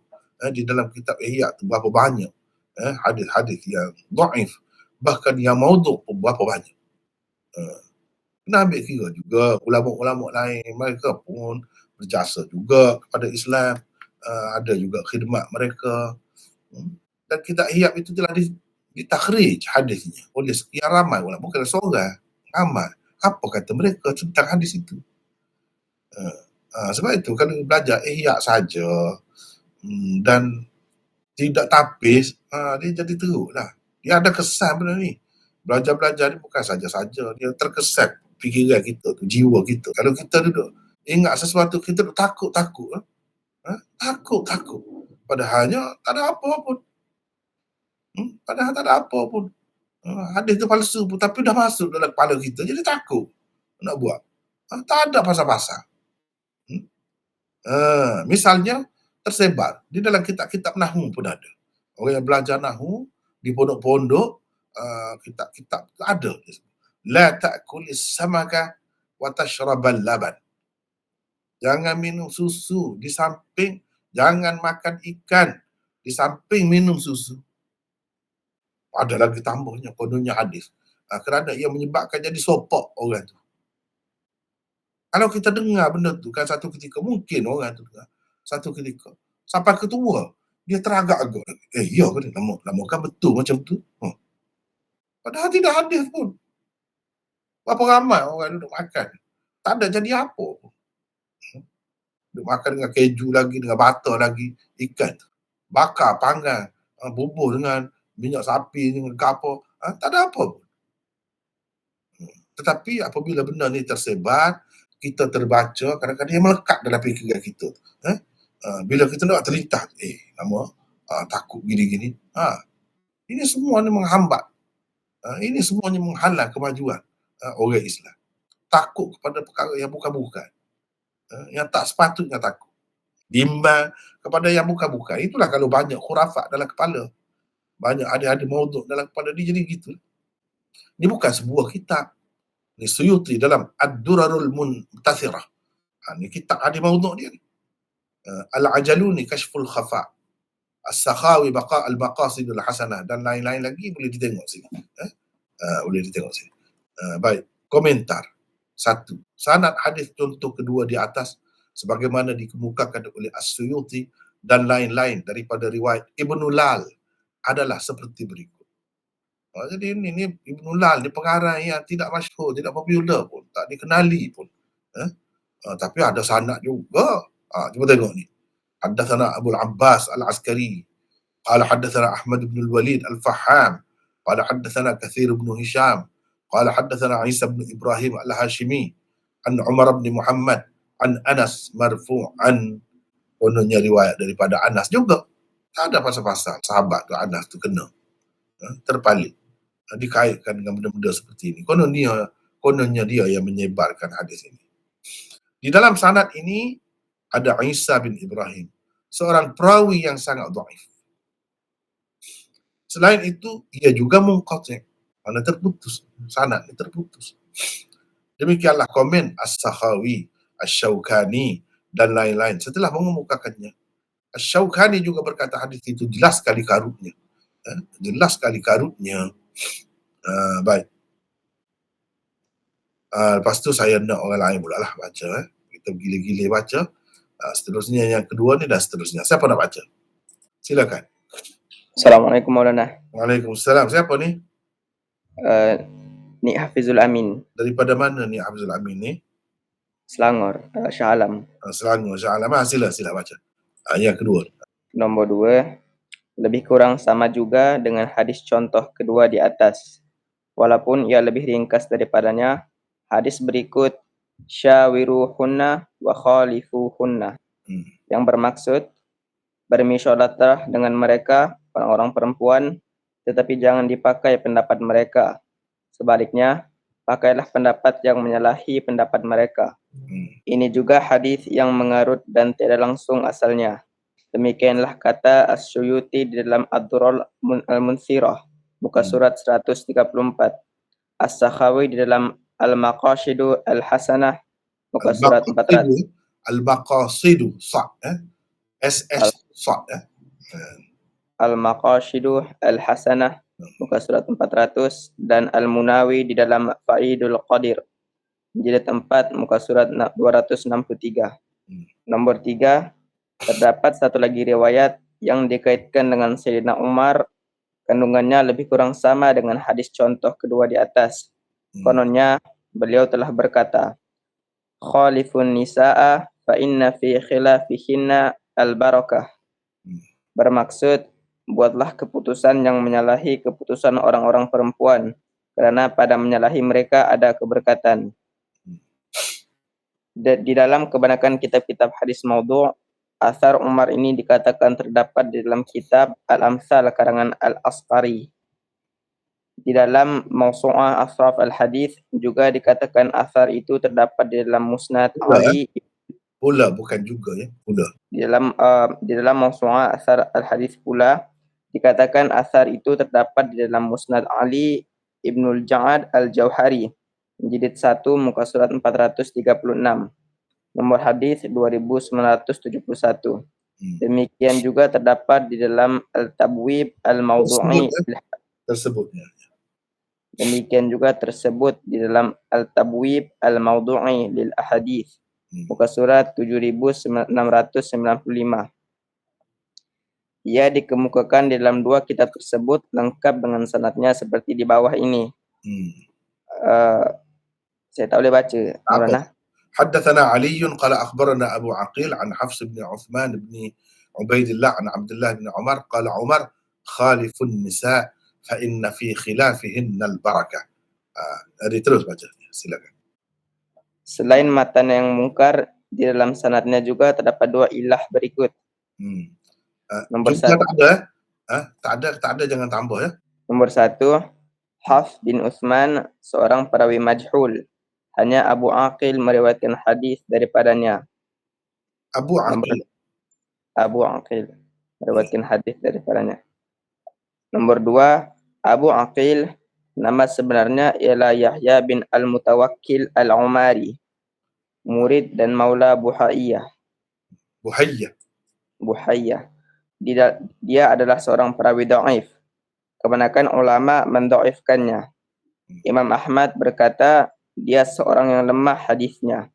di dalam kitab Ihya tu berapa banyak hadis-hadis yang dhaif, bahkan yang maudhu' pun berapa banyak. Kena ambil kira juga ulama-ulama lain, mereka pun berjasa juga kepada Islam, ada juga khidmat mereka. Dan kitab Ihya itu telah ditakhrij hadisnya oleh sekian ramai ulama, bukan seorang, ramai. Apa kata mereka tentang hadis itu? Sebab itu kalau belajar Ihya saja dan tidak tapis, dia jadi teruk lah. Dia ada kesan benda ni. Belajar-belajar ni bukan saja-saja, dia terkesan fikiran kita tu, jiwa kita. Kalau kita duduk ingat sesuatu, kita duduk takut-takut. Takut-takut. Padahalnya tak ada apa pun. Padahal tak ada apa pun. Hadis tu palsu pun, tapi dah masuk dalam kepala kita, jadi takut nak buat. Tak ada pasal-pasal. Misalnya tersebar di dalam kitab-kitab Nahwu pun ada. Orang yang belajar Nahwu di pondok-pondok, kitab-kitab ada. La ta'kulis samaka wa tashrabal laban. Jangan minum susu di samping, jangan makan ikan di samping minum susu. Ada lagi tambahnya kononnya hadis. Kerana ia menyebabkan jadi sopok orang tu. Kalau kita dengar benda tu kan satu ketika, mungkin orang tu dengar satu ketika, sampai ketua dia teragak-agak. Ya ke ni? Lama kan betul macam tu? Padahal tidak hadis pun. Berapa ramai orang duduk makan. Tak ada jadi apa pun. Duduk makan dengan keju lagi, dengan butter lagi, ikan. Bakar, panggang, bubuh dengan minyak sapi, dengan kapur. Tak ada apa pun. Tetapi apabila benda ni tersebar, kita terbaca, kadang-kadang dia melekat dalam fikiran kita. Bila kita nak terlintas, nama takut gini-gini. Ini semua ni menghambat. Ini semuanya menghalang kemajuan orang Islam. Takut kepada perkara yang bukan-bukan. Yang tak sepatutnya takut. Bimbang kepada yang bukan-bukan. Itulah kalau banyak khurafat dalam kepala. Banyak ada maudhu' dalam kepala dia, jadi gitu. Ini bukan sebuah kitab. Ini Suyuti dalam Ad-Durarul Muntathirah. Ini kitab ada maudhu' dia ni. Al-Ajaluni Kashful Khafa. As-Sakhawi Al-Maqasidul Hasanah, dan lain-lain lagi boleh ditengok sini. Boleh ditengok sini. Baik, komentar. 1. Sanad hadis contoh kedua di atas sebagaimana dikemukakan oleh As-Suyuti dan lain-lain daripada riwayat Ibnu Lal adalah seperti berikut. Jadi ini Ibnu Lal ni pengarang yang tidak masyhur, tidak popular pun, tak dikenali pun. Tapi ada sanad juga. Cuba tengok ni. Haddatsana Abu Al-Abbas Al-Askari qala haddatsana Ahmad bin Al-Walid Al-Fahham qala haddatsana Katsir bin Hisham qala haddatsana Isa bin Ibrahim Al-Hashimi an Umar bin Muhammad an Anas marfu'an. Kononnya riwayat daripada Anas juga. Tak ada pasal-pasal sahabat tu Anas tu kena terpalit, dikaitkan dengan benda-benda seperti ini. Kononnya dia yang menyebarkan hadis ini. Di dalam sanad ini ada Isa bin Ibrahim, seorang perawi yang sangat dhaif. Selain itu, ia juga munqati', mana terputus, sanad ini terputus. Demikianlah komen As-Sakhawi, Asy-Syaukani dan lain-lain setelah mengemukakannya. Asy-Syaukani juga berkata hadis itu jelas sekali karutnya. Jelas sekali karutnya. Baik. Lepas tu saya nak orang lain pula lah baca. Kita gila-gila baca. Seterusnya yang kedua ni dan seterusnya. Siapa nak baca? Silakan. Assalamualaikum Maulana. Waalaikumsalam. Siapa ni? Ni Hafizul Amin. Daripada mana ni Hafizul Amin ni? Selangor, Shah Alam. Selangor, Shah Alam. Sila baca. Yang kedua. Nombor 2, lebih kurang sama juga dengan hadis contoh kedua di atas. Walaupun ia lebih ringkas daripadanya, hadis berikut syawiruhunna wa khalifuhunna, yang bermaksud bermusyawarahlah dengan mereka, orang-orang perempuan, tetapi jangan dipakai pendapat mereka. Sebaliknya, pakailah pendapat yang menyalahi pendapat mereka. Ini juga hadis yang mengarut dan tidak langsung asalnya. Demikianlah kata As-Suyuti di dalam Ad-Durrul Al-Munthirah, muka surat 134. As-Sakhawi di dalam Al-Maqasidu Al-Hasanah, muka surat 400. Al-Maqasidu SS Al-Maqasidu Al-Hasanah, muka surat 400, dan Al-Munawi di dalam Faidul Qadir, jilid 4, muka surat 263. Nombor 3, terdapat satu lagi riwayat yang dikaitkan dengan Sayyidina Umar. Kandungannya lebih kurang sama dengan hadis contoh kedua di atas. Kononnya beliau telah berkata, khalifun nisa'a fa inna fi khilafihinna al-barakah. Bermaksud, buatlah keputusan yang menyalahi keputusan orang-orang perempuan, karena pada menyalahi mereka ada keberkatan. Di dalam kebanyakan kitab-kitab hadis maudhu', asar Umar ini dikatakan terdapat di dalam kitab Al-Amsal karangan Al-Asqari. Di dalam Mawsu'ah Ashraf Al-Hadith juga dikatakan asar itu terdapat di dalam Musnad Ali. Pula, bukan juga ya. Pula. Di dalam Mawsu'ah Asar Al-Hadith pula dikatakan asar itu terdapat di dalam Musnad Ali Ibnul Ja'ad Al-Jauhari, jilid 1, muka surat 436. Nomor hadis 2971. Demikian juga terdapat di dalam Al-Tabwib Al-Maudhu'i. tersebutnya. Demikian juga tersebut di dalam Al-Tabwib Al-Mawdu'i lil Ahadith, muka surat 7695. Ia dikemukakan di dalam dua kitab tersebut lengkap dengan sanadnya seperti di bawah ini. Saya tak boleh baca. Maulana. حدثنا علي قال أخبرنا أبو عقيل عن حفص بن عثمان بن عبيد الله عن عبد الله بن عمر قال عمر خالف النساء فإن في خلافهن البركة. Jadi terus baca, silakan. Selain matan yang mungkar, di dalam sanadnya juga terdapat dua ilah berikut. Nomor Juga satu. tak ada, jangan tambah ya. Nomor satu, Hafs bin Utsman seorang perawi majhul. Hanya Abu Aqil meriwayatkan hadis daripadanya. Abu Aqil meriwayatkan hadis daripadanya. Nomor dua, Abu Aqil nama sebenarnya ialah Yahya bin Al-Mutawakkil Al-Umari, murid dan maula Buhayyah. Dia adalah seorang perawi dhaif. Kebanyakan ulama mendhaifkannya. Imam Ahmad berkata dia seorang yang lemah hadisnya.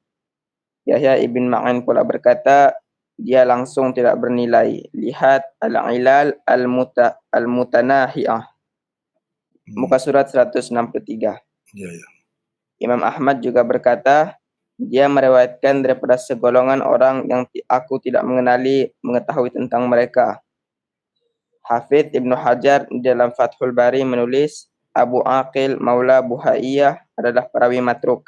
Yahya ibn Ma'in pula berkata dia langsung tidak bernilai. Lihat Al-Ilal Al-Mutanahiyah, muka surat 163. Imam Ahmad juga berkata dia meriwayatkan daripada segolongan orang yang aku tidak mengetahui tentang mereka. Hafidz Ibnu Hajar dalam Fathul Bari menulis Abu Aqil maula Buhayyah adalah perawi matruk.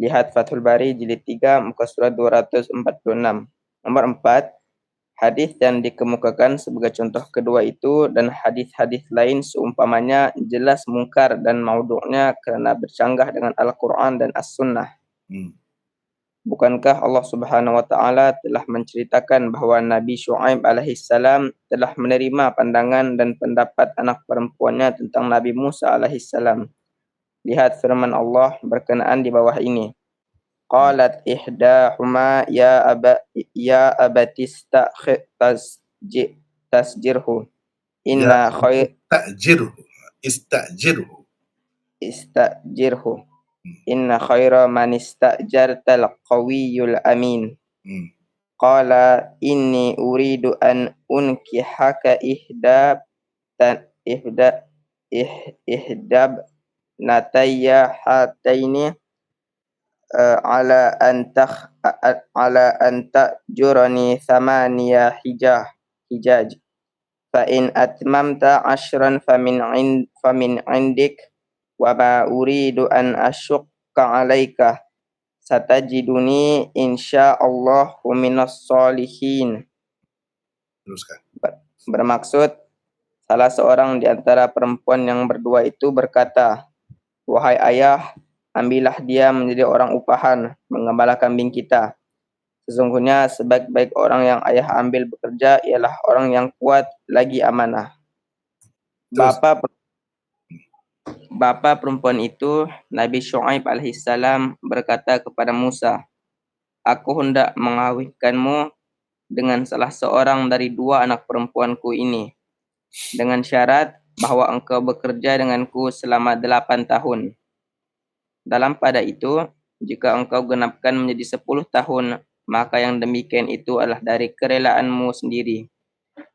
Lihat Fathul Bari jilid 3 muka surat 246. Nomor 4, hadis yang dikemukakan sebagai contoh kedua itu dan hadis-hadis lain seumpamanya jelas mungkar dan maudhu'nya kerana bercanggah dengan Al-Quran dan As-Sunnah. Bukankah Allah Subhanahu wa taala telah menceritakan bahawa Nabi Syuaib alaihissalam telah menerima pandangan dan pendapat anak perempuannya tentang Nabi Musa alaihissalam? Lihat firman Allah berkenaan di bawah ini. Qalat ihdahuma ya tasjirhu inna khair istajirhu inna khaira man istajartal qawiyyul amin. Qala inni uridu an unkihaka ihdab natayya hataini ala an ta'jurani thamaniya hijaj fa in atmamta 10 famin indik wa ma uridu an asyukka alaika satajiduni insyaallahu minas solihin. Teruskan. Bermaksud salah seorang di antara perempuan yang berdua itu berkata, wahai ayah, ambillah dia menjadi orang upahan menggembala kambing kita. Sesungguhnya sebaik-baik orang yang ayah ambil bekerja ialah orang yang kuat lagi amanah. Bapa perempuan itu, Nabi Syuaib alaihissalam berkata kepada Musa, aku hendak mengawinkanmu dengan salah seorang dari dua anak perempuanku ini, dengan syarat bahawa engkau bekerja denganku selama 8 tahun. Dalam pada itu, jika engkau genapkan menjadi 10 tahun, maka yang demikian itu adalah dari kerelaanmu sendiri.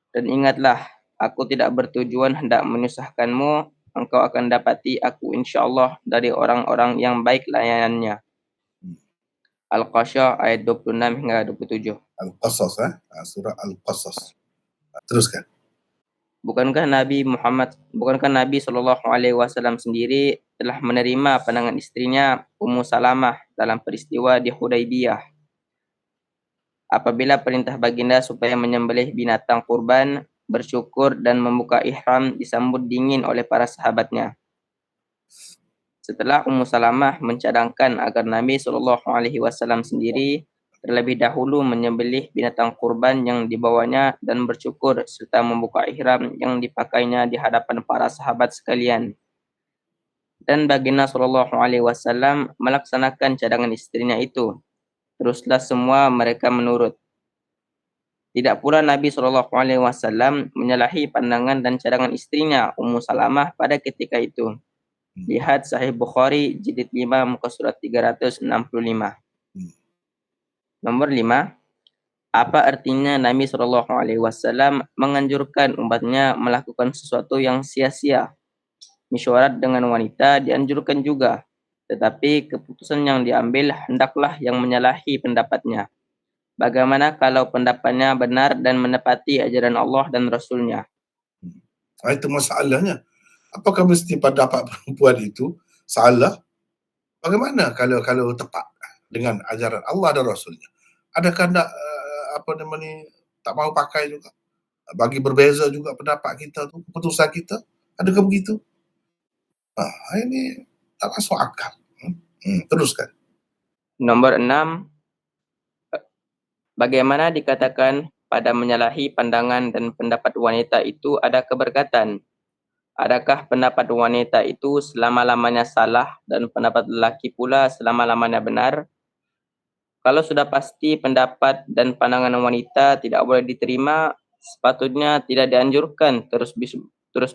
Dan ingatlah, aku tidak bertujuan hendak menyusahkanmu, engkau akan dapati aku insyaAllah dari orang-orang yang baik layanannya. Al-Qasas ayat 26 hingga 27. Al-Qasas, surah Al-Qasas. Teruskan. Bukankah Nabi SAW sendiri telah menerima pandangan istrinya Ummu Salamah dalam peristiwa di Hudaybiyah? Apabila perintah baginda supaya menyembelih binatang kurban, bersyukur dan membuka ihram disambut dingin oleh para sahabatnya. Setelah Ummu Salamah mencadangkan agar Nabi SAW sendiri terlebih dahulu menyembelih binatang kurban yang dibawanya dan bersyukur serta membuka ihram yang dipakainya di hadapan para sahabat sekalian. Dan baginda SAW melaksanakan cadangan istrinya itu. Teruslah semua mereka menurut. Tidak pula Nabi SAW menyalahi pandangan dan cadangan istrinya Ummu Salamah pada ketika itu. Lihat Sahih Bukhari jilid 5 muka surat 365. Nomor 5. Apa artinya Nabi SAW menganjurkan umatnya melakukan sesuatu yang sia-sia? Mesyuarat dengan wanita dianjurkan juga, tetapi keputusan yang diambil hendaklah yang menyalahi pendapatnya. Bagaimana kalau pendapatnya benar dan menepati ajaran Allah dan Rasulnya? Itu masalahnya. Apakah mesti pendapat perempuan itu salah? Bagaimana kalau tepat dengan ajaran Allah dan Rasulnya? Adakah nak tak mau pakai juga? Bagi berbeza juga pendapat kita tu, keputusan kita? Adakah begitu? Ini tak masuk akal. Teruskan. Nomor 6. Bagaimana dikatakan pada menyalahi pandangan dan pendapat wanita itu ada keberkatan? Adakah pendapat wanita itu selama-lamanya salah dan pendapat lelaki pula selama-lamanya benar? Kalau sudah pasti pendapat dan pandangan wanita tidak boleh diterima, sepatutnya tidak dianjurkan terus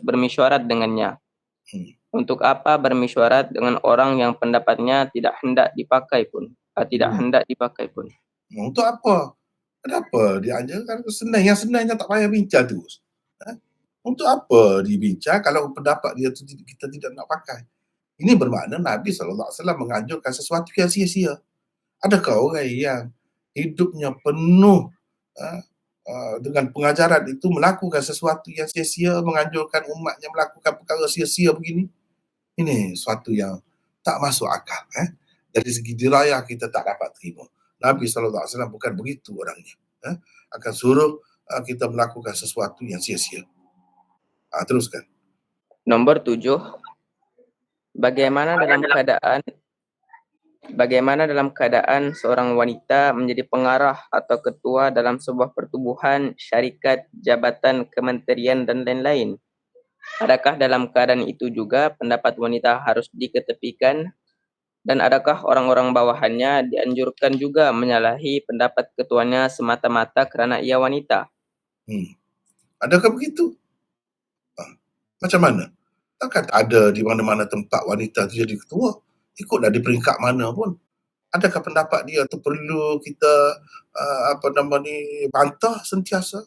bermesyuarat dengannya. Untuk apa bermesyuarat dengan orang yang pendapatnya tidak hendak dipakai pun? Untuk apa? Kenapa diajarkan yang senangnya tak payah bincang terus? Untuk apa dibincang kalau pendapat dia tu kita tidak nak pakai? Ini bermakna Nabi SAW menganjurkan sesuatu yang sia-sia. Adakah orang yang hidupnya penuh dengan pengajaran itu melakukan sesuatu yang sia-sia, menganjurkan umatnya melakukan perkara sia-sia begini? Ini sesuatu yang tak masuk akal. Dari segi dirayah kita tak dapat terima. Nabi SAW bukan begitu orangnya. Akan suruh kita melakukan sesuatu yang sia-sia. Teruskan. Nomor 7. Bagaimana dalam keadaan seorang wanita menjadi pengarah atau ketua dalam sebuah pertubuhan, syarikat, jabatan, kementerian, dan lain-lain? Adakah dalam keadaan itu juga pendapat wanita harus diketepikan? Dan adakah orang-orang bawahannya dianjurkan juga menyalahi pendapat ketuanya semata-mata kerana ia wanita? Adakah begitu? Macam mana? Takkan ada di mana-mana tempat wanita tu jadi ketua. Ikutlah di peringkat mana pun. Adakah pendapat dia tu perlu kita bantah sentiasa?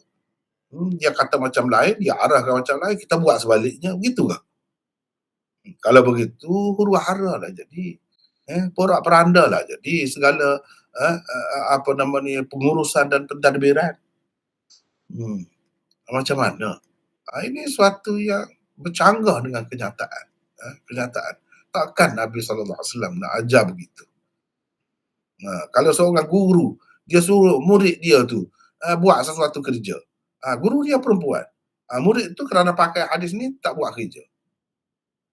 Dia kata macam lain, dia arahkan macam lain, kita buat sebaliknya. Begitu ke? Kalau begitu, huru-hara lah jadi. Porak-peranda lah jadi segala pengurusan dan pentadbiran. Macam mana? Ini suatu yang bercanggah dengan kenyataan. Takkan Nabi SAW nak ajar begitu. Kalau seorang guru, dia suruh murid dia tu buat sesuatu kerja. Guru dia perempuan. Murid tu kerana pakai hadis ni tak buat kerja.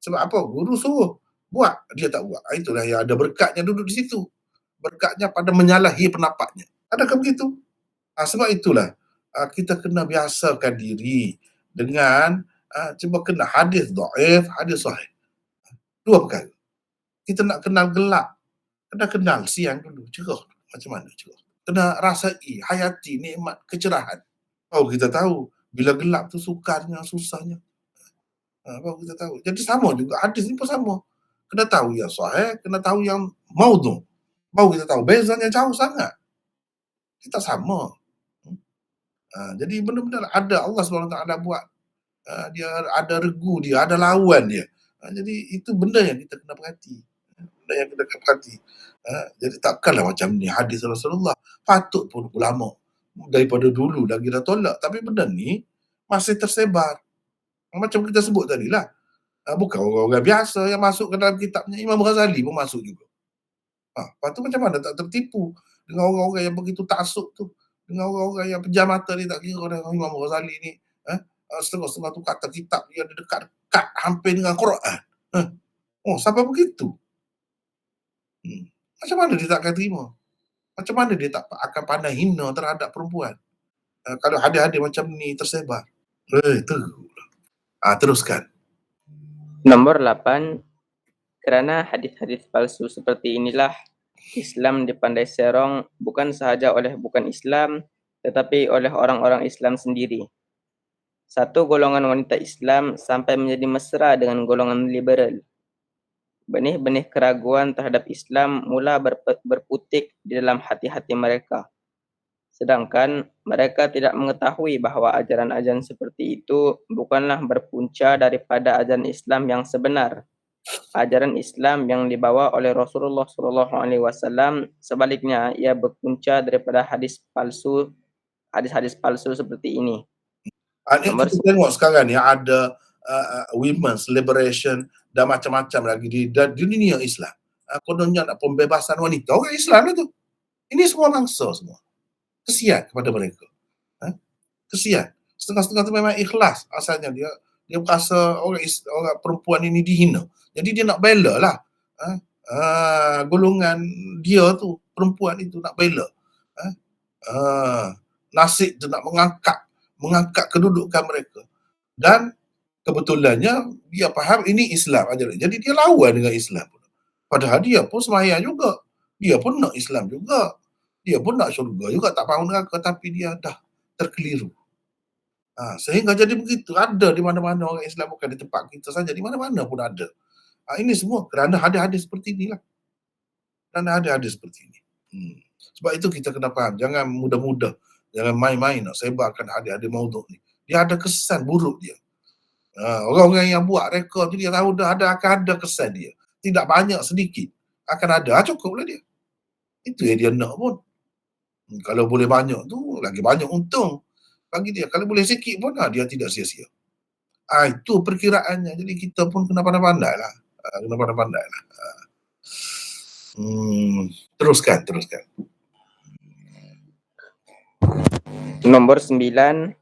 Sebab apa? Guru suruh buat, dia tak buat. Itulah yang ada berkatnya duduk di situ. Berkatnya pada menyalahi pendapatnya. Adakah begitu? Sebab itulah kita kena biasakan diri dengan cuba kena hadis dhaif, hadis sahih. Dua perkara. Kita nak kenal gelap, kena kenal siang dulu, cerah. Macam mana cerah? Kena rasai, hayati nikmat kecerahan. Baru kita tahu bila gelap tu sukarnya, susahnya. Baru kita tahu. Jadi sama juga hadis ni pun sama. Kena tahu yang sahih, kena tahu yang maudhu'. Baru kita tahu bezanya jauh sangat. Kita sama. Jadi benar-benar ada Allah SWT buat. Dia ada regu dia, ada lawan dia. Jadi itu benda yang kita kena perhati. Jadi takkanlah macam ni hadis Rasulullah. Patut pun ulama daripada dulu lagi dah tolak. Tapi benda ni masih tersebar. Macam kita sebut tadi lah. Bukan orang-orang biasa yang masuk ke dalam kitabnya. Imam Ghazali pun masuk juga. Lepas tu macam mana tak tertipu dengan orang-orang yang begitu taksub tu. Dengan orang-orang yang pejam mata ni tak kira dengan Imam Ghazali ni. Setengah-setengah tu kata kitab dia dekat hampir dengan Quran. Sampai begitu. Macam mana dia tak akan terima? Macam mana dia tak akan pandai hina terhadap perempuan? Kalau hadis-hadis macam ni tersebar. Teruskan. Nomor 8. Kerana hadis-hadis palsu seperti inilah Islam dipandai serong bukan sahaja oleh bukan Islam, tetapi oleh orang-orang Islam sendiri. Satu golongan wanita Islam sampai menjadi mesra dengan golongan liberal. Benih-benih keraguan terhadap Islam mula berputik di dalam hati-hati mereka. Sedangkan mereka tidak mengetahui bahawa ajaran-ajaran seperti itu bukanlah berpunca daripada ajaran Islam yang sebenar. Ajaran Islam yang dibawa oleh Rasulullah SAW sebaliknya ia berpunca daripada hadis-hadis palsu seperti ini. Ini Nomor kita tengok sekarang ni ada women's liberation dan macam-macam lagi di dunia Islam. Kononnya nak pembebasan wanita, orang Islam lah tu. Ini semua mangsa semua. Kesian kepada mereka. Kesian. Setengah-setengah tu memang ikhlas asalnya dia rasa orang perempuan ini dihina. Jadi dia nak bela lah. Golongan dia tu, perempuan itu nak bela. Nasib tu nak mengangkat kedudukan mereka. Dan kebetulannya dia faham ini Islam ajaran. Jadi dia lawan dengan Islam. Padahal dia pun sembahyang juga. Dia pun nak Islam juga. Dia pun nak syurga juga, tak faham neraka, tapi dia dah terkeliru. Sehingga jadi begitu. Ada di mana-mana orang Islam, bukan di tempat kita saja, di mana-mana pun ada. Ini semua kerana hadis-hadis seperti inilah. Kerana hadis-hadis seperti ini. Sebab itu kita kena faham. Jangan mudah-mudah. Jangan main-main nak sebarkan hadis-hadis maudhu' ni. Dia ada kesan buruk dia. Orang-orang yang buat rekod tu dia tahu dah akan ada kesan dia. Tidak banyak, sedikit. Akan ada. Cukuplah dia. Itu yang dia nak pun. Kalau boleh banyak tu, lagi banyak untung bagi dia. Kalau boleh sikit pun, dia tidak sia-sia. Itu perkiraannya. Jadi kita pun kena pandai-pandai lah. Teruskan. Nomor 9,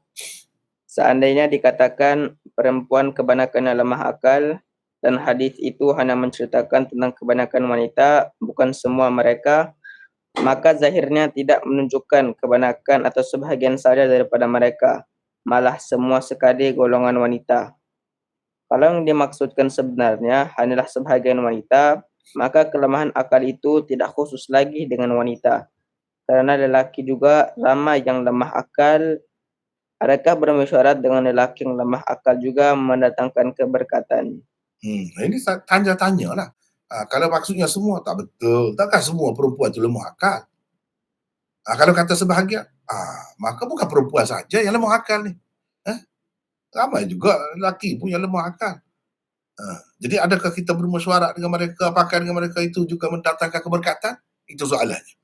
seandainya dikatakan perempuan kebanyakan lemah akal dan hadis itu hanya menceritakan tentang kebanyakan wanita, bukan semua mereka, maka zahirnya tidak menunjukkan kebanyakan atau sebahagian saja daripada mereka, malah semua sekali golongan wanita. Kalau yang dimaksudkan sebenarnya hanyalah sebahagian wanita, maka kelemahan akal itu tidak khusus lagi dengan wanita. Kerana lelaki juga ramai yang lemah akal, adakah bermesyuarat dengan lelaki yang lemah akal juga mendatangkan keberkatan? Ini tanya-tanya lah. Kalau maksudnya semua, tak betul. Takkan semua perempuan itu lemah akal? Kalau kata sebahagian, maka bukan perempuan saja yang lemah akal ni. Ramai juga lelaki pun yang lemah akal. Jadi adakah kita bermesyuarat dengan mereka, pakai dengan mereka itu juga mendatangkan keberkatan? Itu soalannya.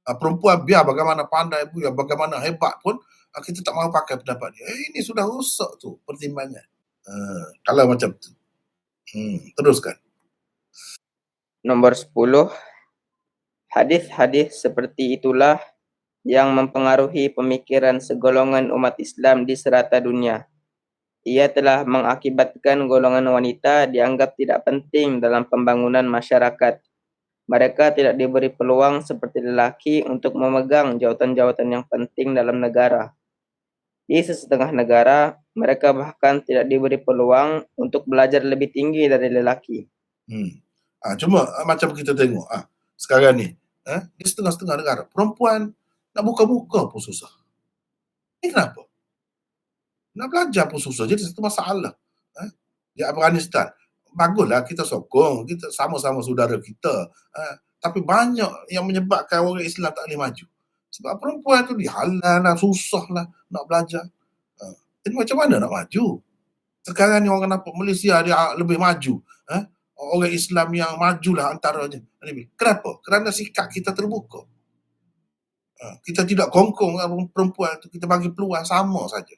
Perempuan biar bagaimana pandai pun, bagaimana hebat pun, kita tak mahu pakai pendapat dia. Ini sudah rosak tu pertimbangan. Kalau macam tu. Teruskan. Nomor 10, hadis-hadis seperti itulah yang mempengaruhi pemikiran segolongan umat Islam di serata dunia. Ia telah mengakibatkan golongan wanita dianggap tidak penting dalam pembangunan masyarakat. Mereka tidak diberi peluang seperti lelaki untuk memegang jawatan-jawatan yang penting dalam negara. Di sesetengah negara, mereka bahkan tidak diberi peluang untuk belajar lebih tinggi dari lelaki. Cuma macam kita tengok sekarang ni, di setengah-setengah negara, perempuan nak buka-buka pun susah. Ini kenapa? Nak belajar pun susah. Jadi satu masalah. Di Afghanistan, baguslah kita sokong, kita sama-sama saudara kita. Tapi banyak yang menyebabkan orang Islam tak boleh maju. Sebab perempuan tu dihalang lah, susah lah nak belajar. Jadi macam mana nak maju? Sekarang ni orang nampak Malaysia dia lebih maju. Orang Islam yang majulah antaranya. Kenapa? Kerana sikap kita terbuka. Kita tidak kongkong perempuan tu, kita bagi peluang sama saja.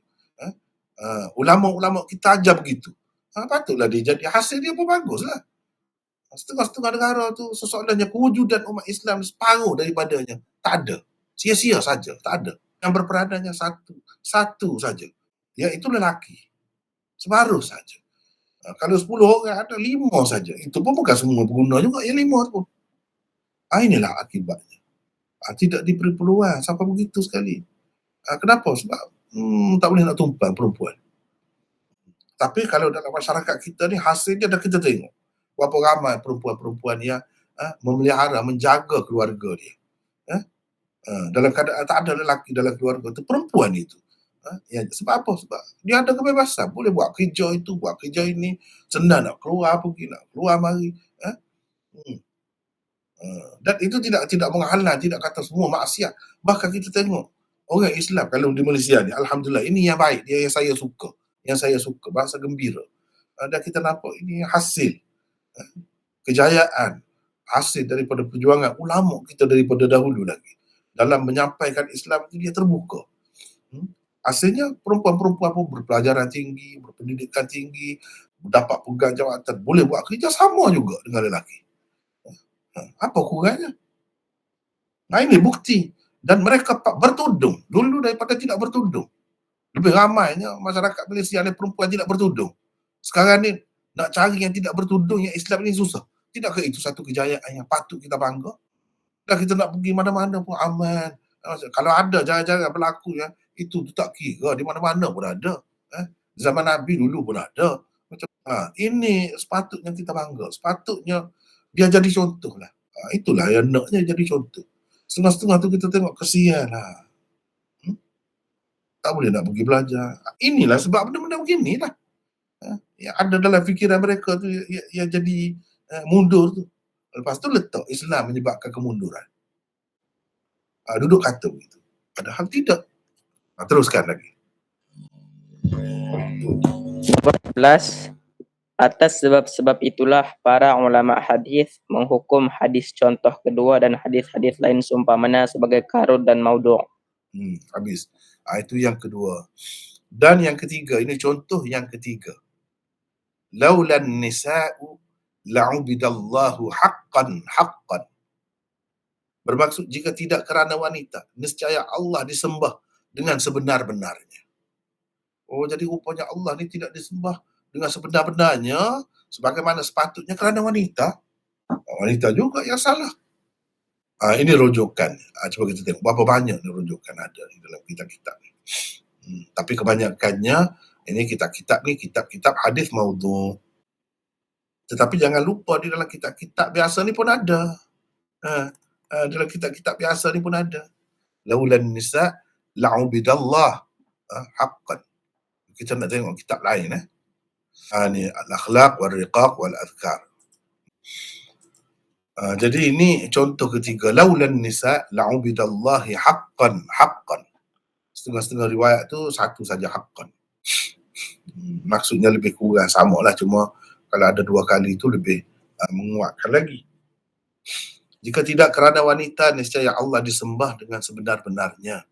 Ulama-ulama kita ajar begitu. Patutlah dia jadi, hasil dia pun baguslah. Setengah-setengah negara tu soalannya kewujudan umat Islam separuh daripadanya tak ada. Sia-sia saja, tak ada. Yang berperanannya satu saja, iaitu lelaki. Separuh saja. Kalau 10 orang ada 5 saja. Itu pun bukan semua pengguna juga, yang 5 pun. Inilah akibatnya. Tidak diberi peluang sampai begitu sekali. Kenapa? Sebab tak boleh nak tumpang perempuan. Tapi kalau dalam masyarakat kita ni, hasilnya dah kita tengok. Berapa ramai perempuan-perempuan yang memelihara, menjaga keluarga dia. Dalam keadaan tak ada lelaki dalam keluarga tu, perempuan itu. Ya, sebab apa? Sebab dia ada kebebasan, boleh buat kerja itu, buat kerja ini, senang nak keluar pergi, nak keluar mari. Hmm. Dan itu tidak menghalang, tidak kata semua maksiat. Bahkan kita tengok orang Islam kalau di Malaysia ni, alhamdulillah, ini yang baik, dia yang saya suka. Yang saya suka, bahasa gembira. Dan kita nampak ini hasil kejayaan, hasil daripada perjuangan ulama kita daripada dahulu lagi. Dalam menyampaikan Islam itu dia terbuka. Hasilnya perempuan-perempuan pun berpelajaran tinggi, berpendidikan tinggi, dapat pegang jawatan, boleh buat kerja sama juga dengan lelaki. Apa kurangnya? Nah, ini bukti. Dan mereka bertudung dulu daripada tidak bertudung. Lebih ramainya masyarakat Malaysia ada perempuan tidak bertudung. Sekarang ni nak cari yang tidak bertudung yang Islam ini susah. Tidakkah itu satu kejayaan yang patut kita bangga? Dan kita nak pergi mana-mana pun aman. Kalau ada jarang-jarang berlaku ya, itu tak kira, di mana-mana pun ada. Zaman Nabi dulu pun ada. Macam ini sepatutnya kita bangga. Sepatutnya dia jadi contoh lah. Itulah yang naknya jadi contoh. Setengah-setengah tu kita tengok kesian lah. Tak boleh nak pergi belajar. Inilah sebab benda-benda beginilah. Yang ada dalam fikiran mereka tu yang jadi mundur tu. Lepas tu letak Islam menyebabkan kemunduran. Duduk kata begitu. Padahal tidak. Teruskan lagi. Nomor 11. Atas sebab-sebab itulah para ulama hadis menghukum hadis contoh kedua dan hadis-hadis lain seumpamanya sebagai karud dan maudhu'. Habis. Itu yang kedua. Dan yang ketiga, ini contoh yang ketiga. Laulan nisa'u la'ubidallahu haqqan. Bermaksud jika tidak kerana wanita, nescaya Allah disembah dengan sebenar-benarnya. Jadi rupanya Allah ni tidak disembah dengan sebenar-benarnya sebagaimana sepatutnya kerana wanita. Wanita juga yang salah. Ini rujukan. Cuba kita tengok berapa banyak rujukan ada di dalam kitab-kitab ni. Tapi kebanyakannya ini kitab-kitab ni kitab-kitab hadis maudhu'. Tetapi jangan lupa di dalam kitab-kitab biasa ni pun ada. Dalam kitab-kitab biasa ni pun ada. Laulan nisa' la'ubidallah haqqan. Kita nak tengok kitab lain. Ni al-akhlaq wal-riqaq wal-adhkar. Jadi ini contoh ketiga. Laulan nisa' la'ubidallahi haqqan. Setengah-setengah riwayat tu satu saja haqqan. Maksudnya lebih kurang sama lah. Cuma kalau ada dua kali itu lebih menguatkan lagi. Jika tidak kerana wanita, nescaya Allah disembah dengan sebenar-benarnya.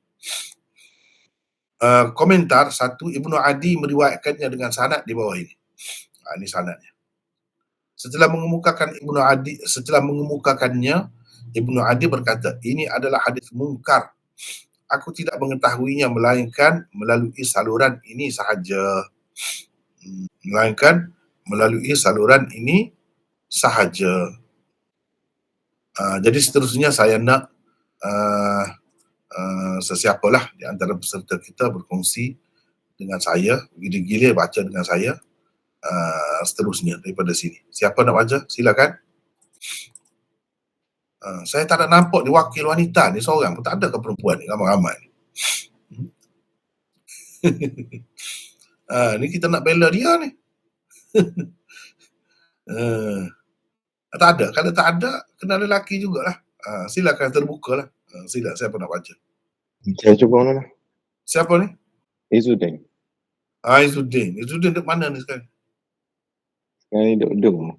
Komentar satu, Ibnu Adi meriwayatkannya dengan sanad di bawah ini. Ini sanadnya. Setelah mengemukakannya, Ibnu Adi berkata, ini adalah hadis mungkar. Aku tidak mengetahuinya melainkan melalui saluran ini sahaja. Jadi seterusnya saya nak sesiapalah di antara peserta kita berkongsi dengan saya, gila-gila baca dengan saya seterusnya daripada sini. Siapa nak baca? Silakan. Saya tak nak nampak ni wakil wanita ni seorang pun tak ada ke perempuan ni, ramai-ramai ni. Ni kita nak bela dia ni. Tak ada. Kalau tak ada, kena lelaki jugalah. Silakan terbukalah. Silakan, siapa nak baca? Saya cuba mana? Siapa ni? Izzuddin. Izzuddin. Izzuddin duduk mana ni sekarang? Sekarang ni duduk Dung.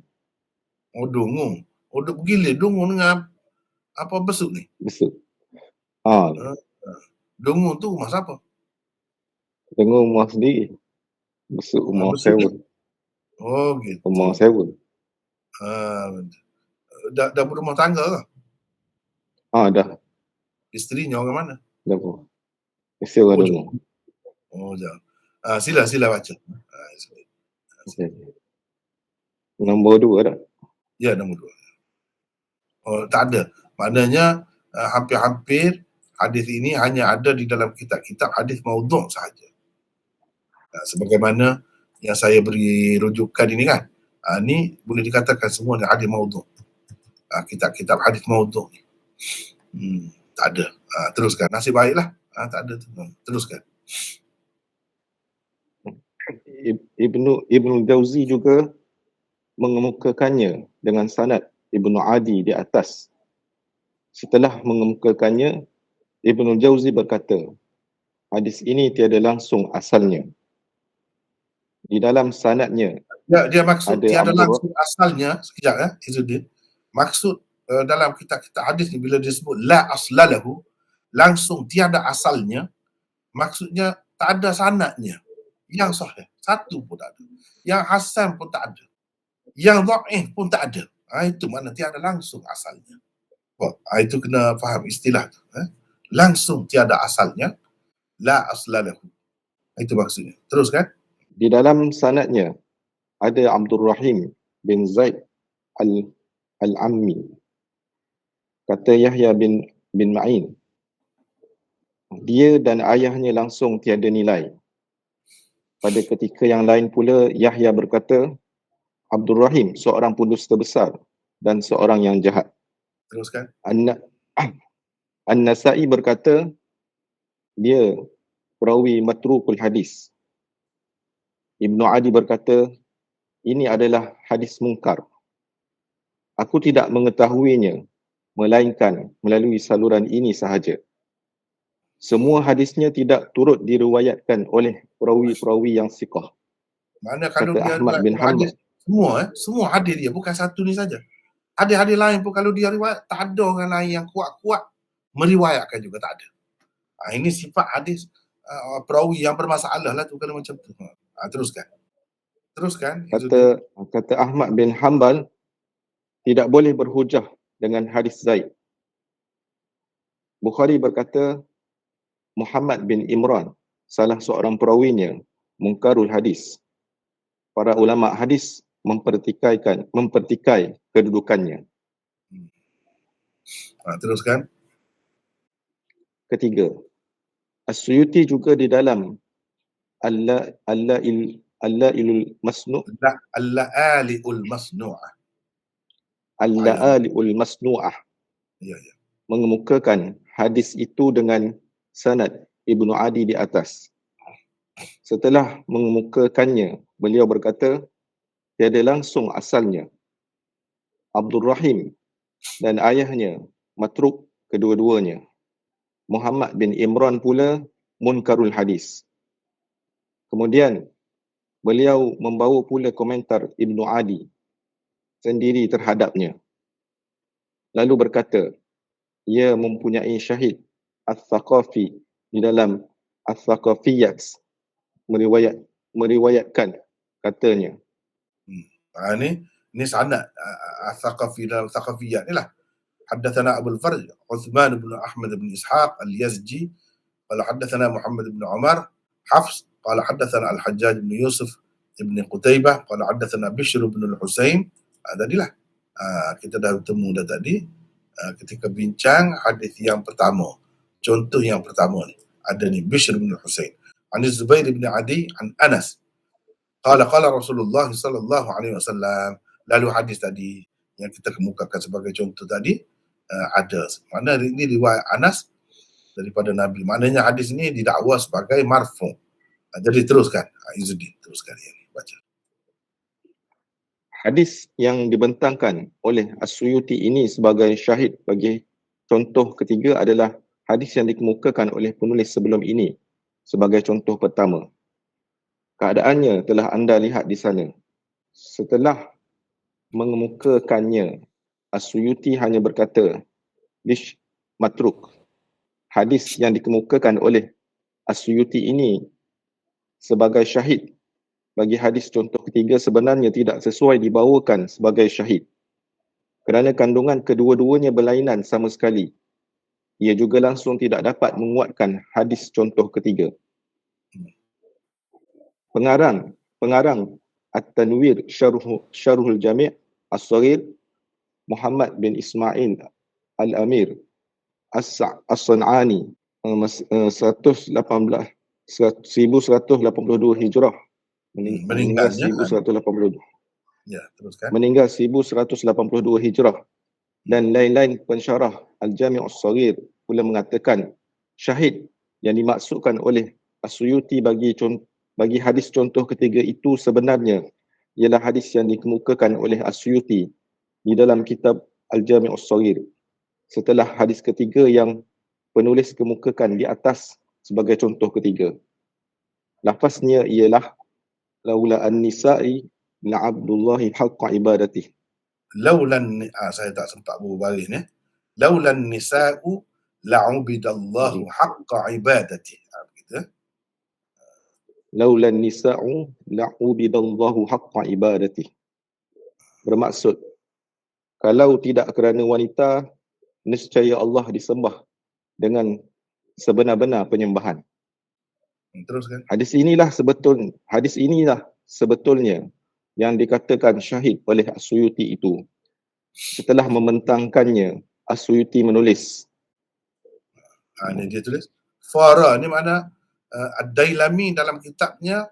Dungu. Duduk bergilir Dungu dengan apa besuk ni? Besuk. Dungu tu rumah siapa? Tengok rumah sendiri. Besuk rumah besuk sewa. Gitu. Rumah sewa. Dah berumah tangga ke? Dah. Isterinya orang mana? Dah pun. Sewa Dung. Jauh. Sila baca. Okay. Nombor 2 dah. Ya, nombor 2. Tak ada. Maknanya hampir-hampir hadis ini hanya ada di dalam kitab-kitab hadis maudhu' sahaja. Sebagaimana yang saya beri rujukan ini kan. Ni boleh dikatakan semua hadis maudhu'. Kitab-kitab hadis maudhu' ni. tak ada. Teruskan. Nasib baiklah. Tak ada tu. Teruskan. Ibnu Jauzi juga mengemukakannya dengan sanad Ibnu Adi di atas. Setelah mengemukakannya, Ibnu Jauzi berkata, hadis ini tiada langsung asalnya. Di dalam sanadnya Dia maksud ada tiada Abdul langsung asalnya, sekejap Izzuddin. Maksud dalam kitab-kitab hadis ni bila dia sebut la aslalahu, langsung tiada asalnya, maksudnya tak ada sanadnya yang sahih. Satu pun tak ada. Yang hasan pun tak ada. Yang dhaif pun tak ada. Itu makna tiada langsung asalnya. Itu kena faham istilah tu. Langsung tiada asalnya, la aslalahu. Itu maksudnya. Teruskan. Di dalam sanadnya ada Abdul Rahim bin Zaid al-Ammi. Kata Yahya bin Ma'in, dia dan ayahnya langsung tiada nilai. Pada ketika yang lain pula, Yahya berkata, Abdul Rahim seorang pendusta besar dan seorang yang jahat. Teruskan. An-Nasa'i berkata, dia perawi matrukul hadis. Ibnu Adi berkata, ini adalah hadis mungkar. Aku tidak mengetahuinya, melainkan melalui saluran ini sahaja. Semua hadisnya tidak turut diriwayatkan oleh perawi-perawi yang siqah. Mana kalau Kata dia Ahmad bin Hanbal, semua hadis dia, bukan satu ni saja. Hadis-hadis lain pun kalau dia riwayat, tak ada orang lain yang kuat-kuat meriwayatkan juga, tak ada. Ini sifat hadis perawi yang bermasalah lah tu kalau macam tu. Teruskan. kata Ahmad bin Hanbal, tidak boleh berhujah dengan hadis Zaid. Bukhari berkata, Muhammad bin Imran, salah seorang perawinya, mungkarul hadis. Para ulama hadis mempertikai kedudukannya. Teruskan. Ketiga, As-Suyuti juga di dalam Al-La'ilul Masnu' Al-La'ali'ul Masnu'ah. Al-La'ali'ul Masnu'ah Ya. mengemukakan hadis itu dengan sanad Ibnu Adi di atas. Setelah mengemukakannya, beliau berkata, tiada langsung asalnya. Abdul Rahim dan ayahnya matruk kedua-duanya. Muhammad bin Imran pula munkarul hadis. Kemudian beliau membawa pula komentar Ibnu Adi sendiri terhadapnya. Lalu berkata, ia mempunyai syahid Al-Thaqafi di dalam Al-Thaqafiyat meriwayatkan katanya. Ini sanad Al-Thaqafi dalam Thaqafiyat ni lah. حدثنا أبو الفرج عثمان بن أحمد بن إسحاق اليزجي قال حدثنا محمد بن عمر حفص قال حدثنا الحجاج بن يوسف بن قتيبة قال حدثنا بشر بن الحسين. Tadilah kita dah bertemu dah tadi ketika bincang hadis yang pertama. Contoh yang pertama ni ada ni Bishr bin Husain an Zubair bin Adi an Anas qala Rasulullah sallallahu alaihi wasallam. Lalu hadis tadi yang kita kemukakan sebagai contoh tadi ada. Mana ini riwayat Anas daripada Nabi. Maknanya hadis ini didakwa sebagai marfu'. Jadi teruskan Izzuddin, teruskan ini baca. Hadis yang dibentangkan oleh As-Suyuti ini sebagai syahid bagi contoh ketiga adalah hadis yang dikemukakan oleh penulis sebelum ini sebagai contoh pertama. Keadaannya telah anda lihat di sana. Setelah mengemukakannya, As-Suyuti hanya berkata, Bish matruk. Hadis yang dikemukakan oleh As-Suyuti ini sebagai syahid bagi hadis contoh ketiga sebenarnya tidak sesuai dibawakan sebagai syahid. Kerana kandungan kedua-duanya berlainan sama sekali. Ia juga langsung tidak dapat menguatkan hadis contoh ketiga. Pengarang At-Tanwir Syarhul Jami' As-Saghir Muhammad bin Ismail Al-Amir As-San'ani 1182 Hijrah meninggal 1182. Ya, teruskan. Meninggal 1182 Hijrah dan lain-lain pensyarah Al-Jami' As-Saghir pula mengatakan syahid yang dimaksudkan oleh As-Suyuti bagi hadis contoh ketiga itu sebenarnya ialah hadis yang dikemukakan oleh As-Suyuti di dalam kitab Al-Jami' As-Saghir setelah hadis ketiga yang penulis kemukakan di atas sebagai contoh ketiga. Lafaznya ialah laula an-nisa'i la abdullahi haqqa ibadatih. Saya tak sempat berbaris ni. Laulan nisa'u la'ubidallahu haqqa ibadati. Begitu. Laula an-nisa'u la ubidallahu haqqa ibadatih. Bermaksud, kalau tidak kerana wanita, nescaya Allah disembah dengan sebenar-benar penyembahan. Teruskan. Hadis inilah sebetulnya yang dikatakan syahid oleh As-Suyuti itu. Setelah membentangkannya, As-Suyuti menulis. Ini dia tulis. Fara ni makna Ad-Dailami dalam kitabnya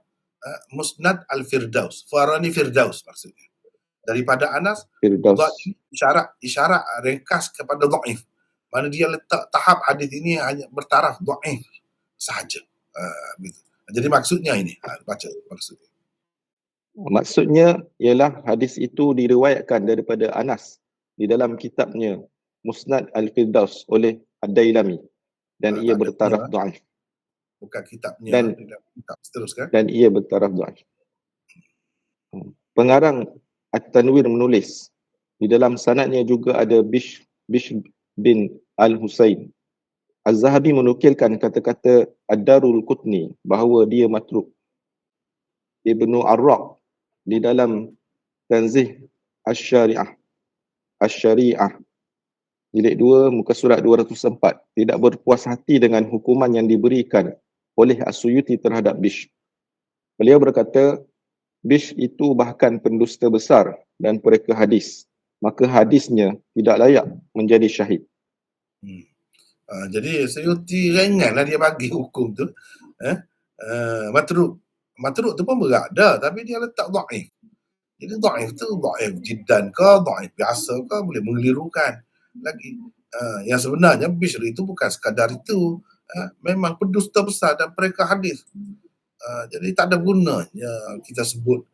Musnad Al-Firdaus. Fara ni Firdaus maksudnya. Daripada Anas, Firdaus. isyarat ringkas kepada dhaif. Mana dia letak tahap hadis ini hanya bertaraf dhaif sahaja. Begitu. Jadi maksudnya ini, baca maksudnya. Maksudnya ialah hadis itu diriwayatkan daripada Anas di dalam kitabnya Musnad Al-Firdaus oleh Ad-Dailami dan ia bertaraf dhaif. Bukan kitabnya. Dan kitab. Teruskan. Dan ia bertaraf dhaif. Pengarang At-Tanwir menulis, di dalam sanadnya juga ada Bishr bin Al-Husain. Az-Zahabi menukilkan kata-kata Ad-Darul Qutni bahawa dia matruk. Ibnu Arraq di dalam Tanzih Asy-Syari'ah jilid 2 muka surat 204 tidak berpuas hati dengan hukuman yang diberikan oleh As-Suyuti terhadap Bishr. Beliau berkata, Bishr itu bahkan pendusta besar dan pereka hadis. Maka hadisnya tidak layak menjadi syahid. Jadi Suyuti ringanlah dia bagi hukum tu. Matruk tu pun berada tapi dia letak dhaif. Jadi dhaif tu dhaif jiddan ke dhaif biasa ke boleh mengelirukan. Lagi yang sebenarnya Bishr itu bukan sekadar itu. Memang pendusta besar dan pereka hadis. Jadi tak ada gunanya kita sebut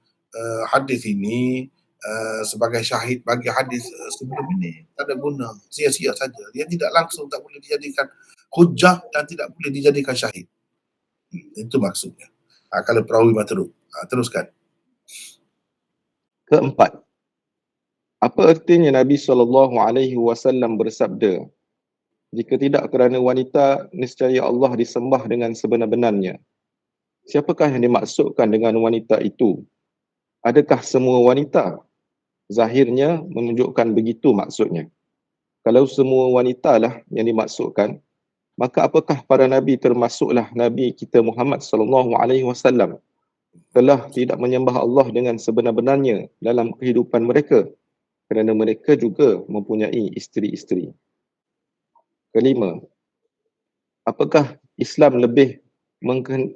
hadis ini sebagai syahid bagi hadis sebelum ini. Tak ada guna, sia-sia saja. Dia tidak langsung tak boleh dijadikan hujah dan tidak boleh dijadikan syahid. Itu maksudnya. Kalau perawi matruk. Teruskan. Keempat, apa artinya Nabi SAW bersabda, jika tidak kerana wanita, nescaya Allah disembah dengan sebenar-benarnya. Siapakah yang dimaksudkan dengan wanita itu? Adakah semua wanita? Zahirnya menunjukkan begitu maksudnya. Kalau semua wanita lah yang dimaksudkan, maka apakah para nabi termasuklah Nabi kita Muhammad SAW telah tidak menyembah Allah dengan sebenar-benarnya dalam kehidupan mereka kerana mereka juga mempunyai isteri-isteri. Kelima, apakah Islam lebih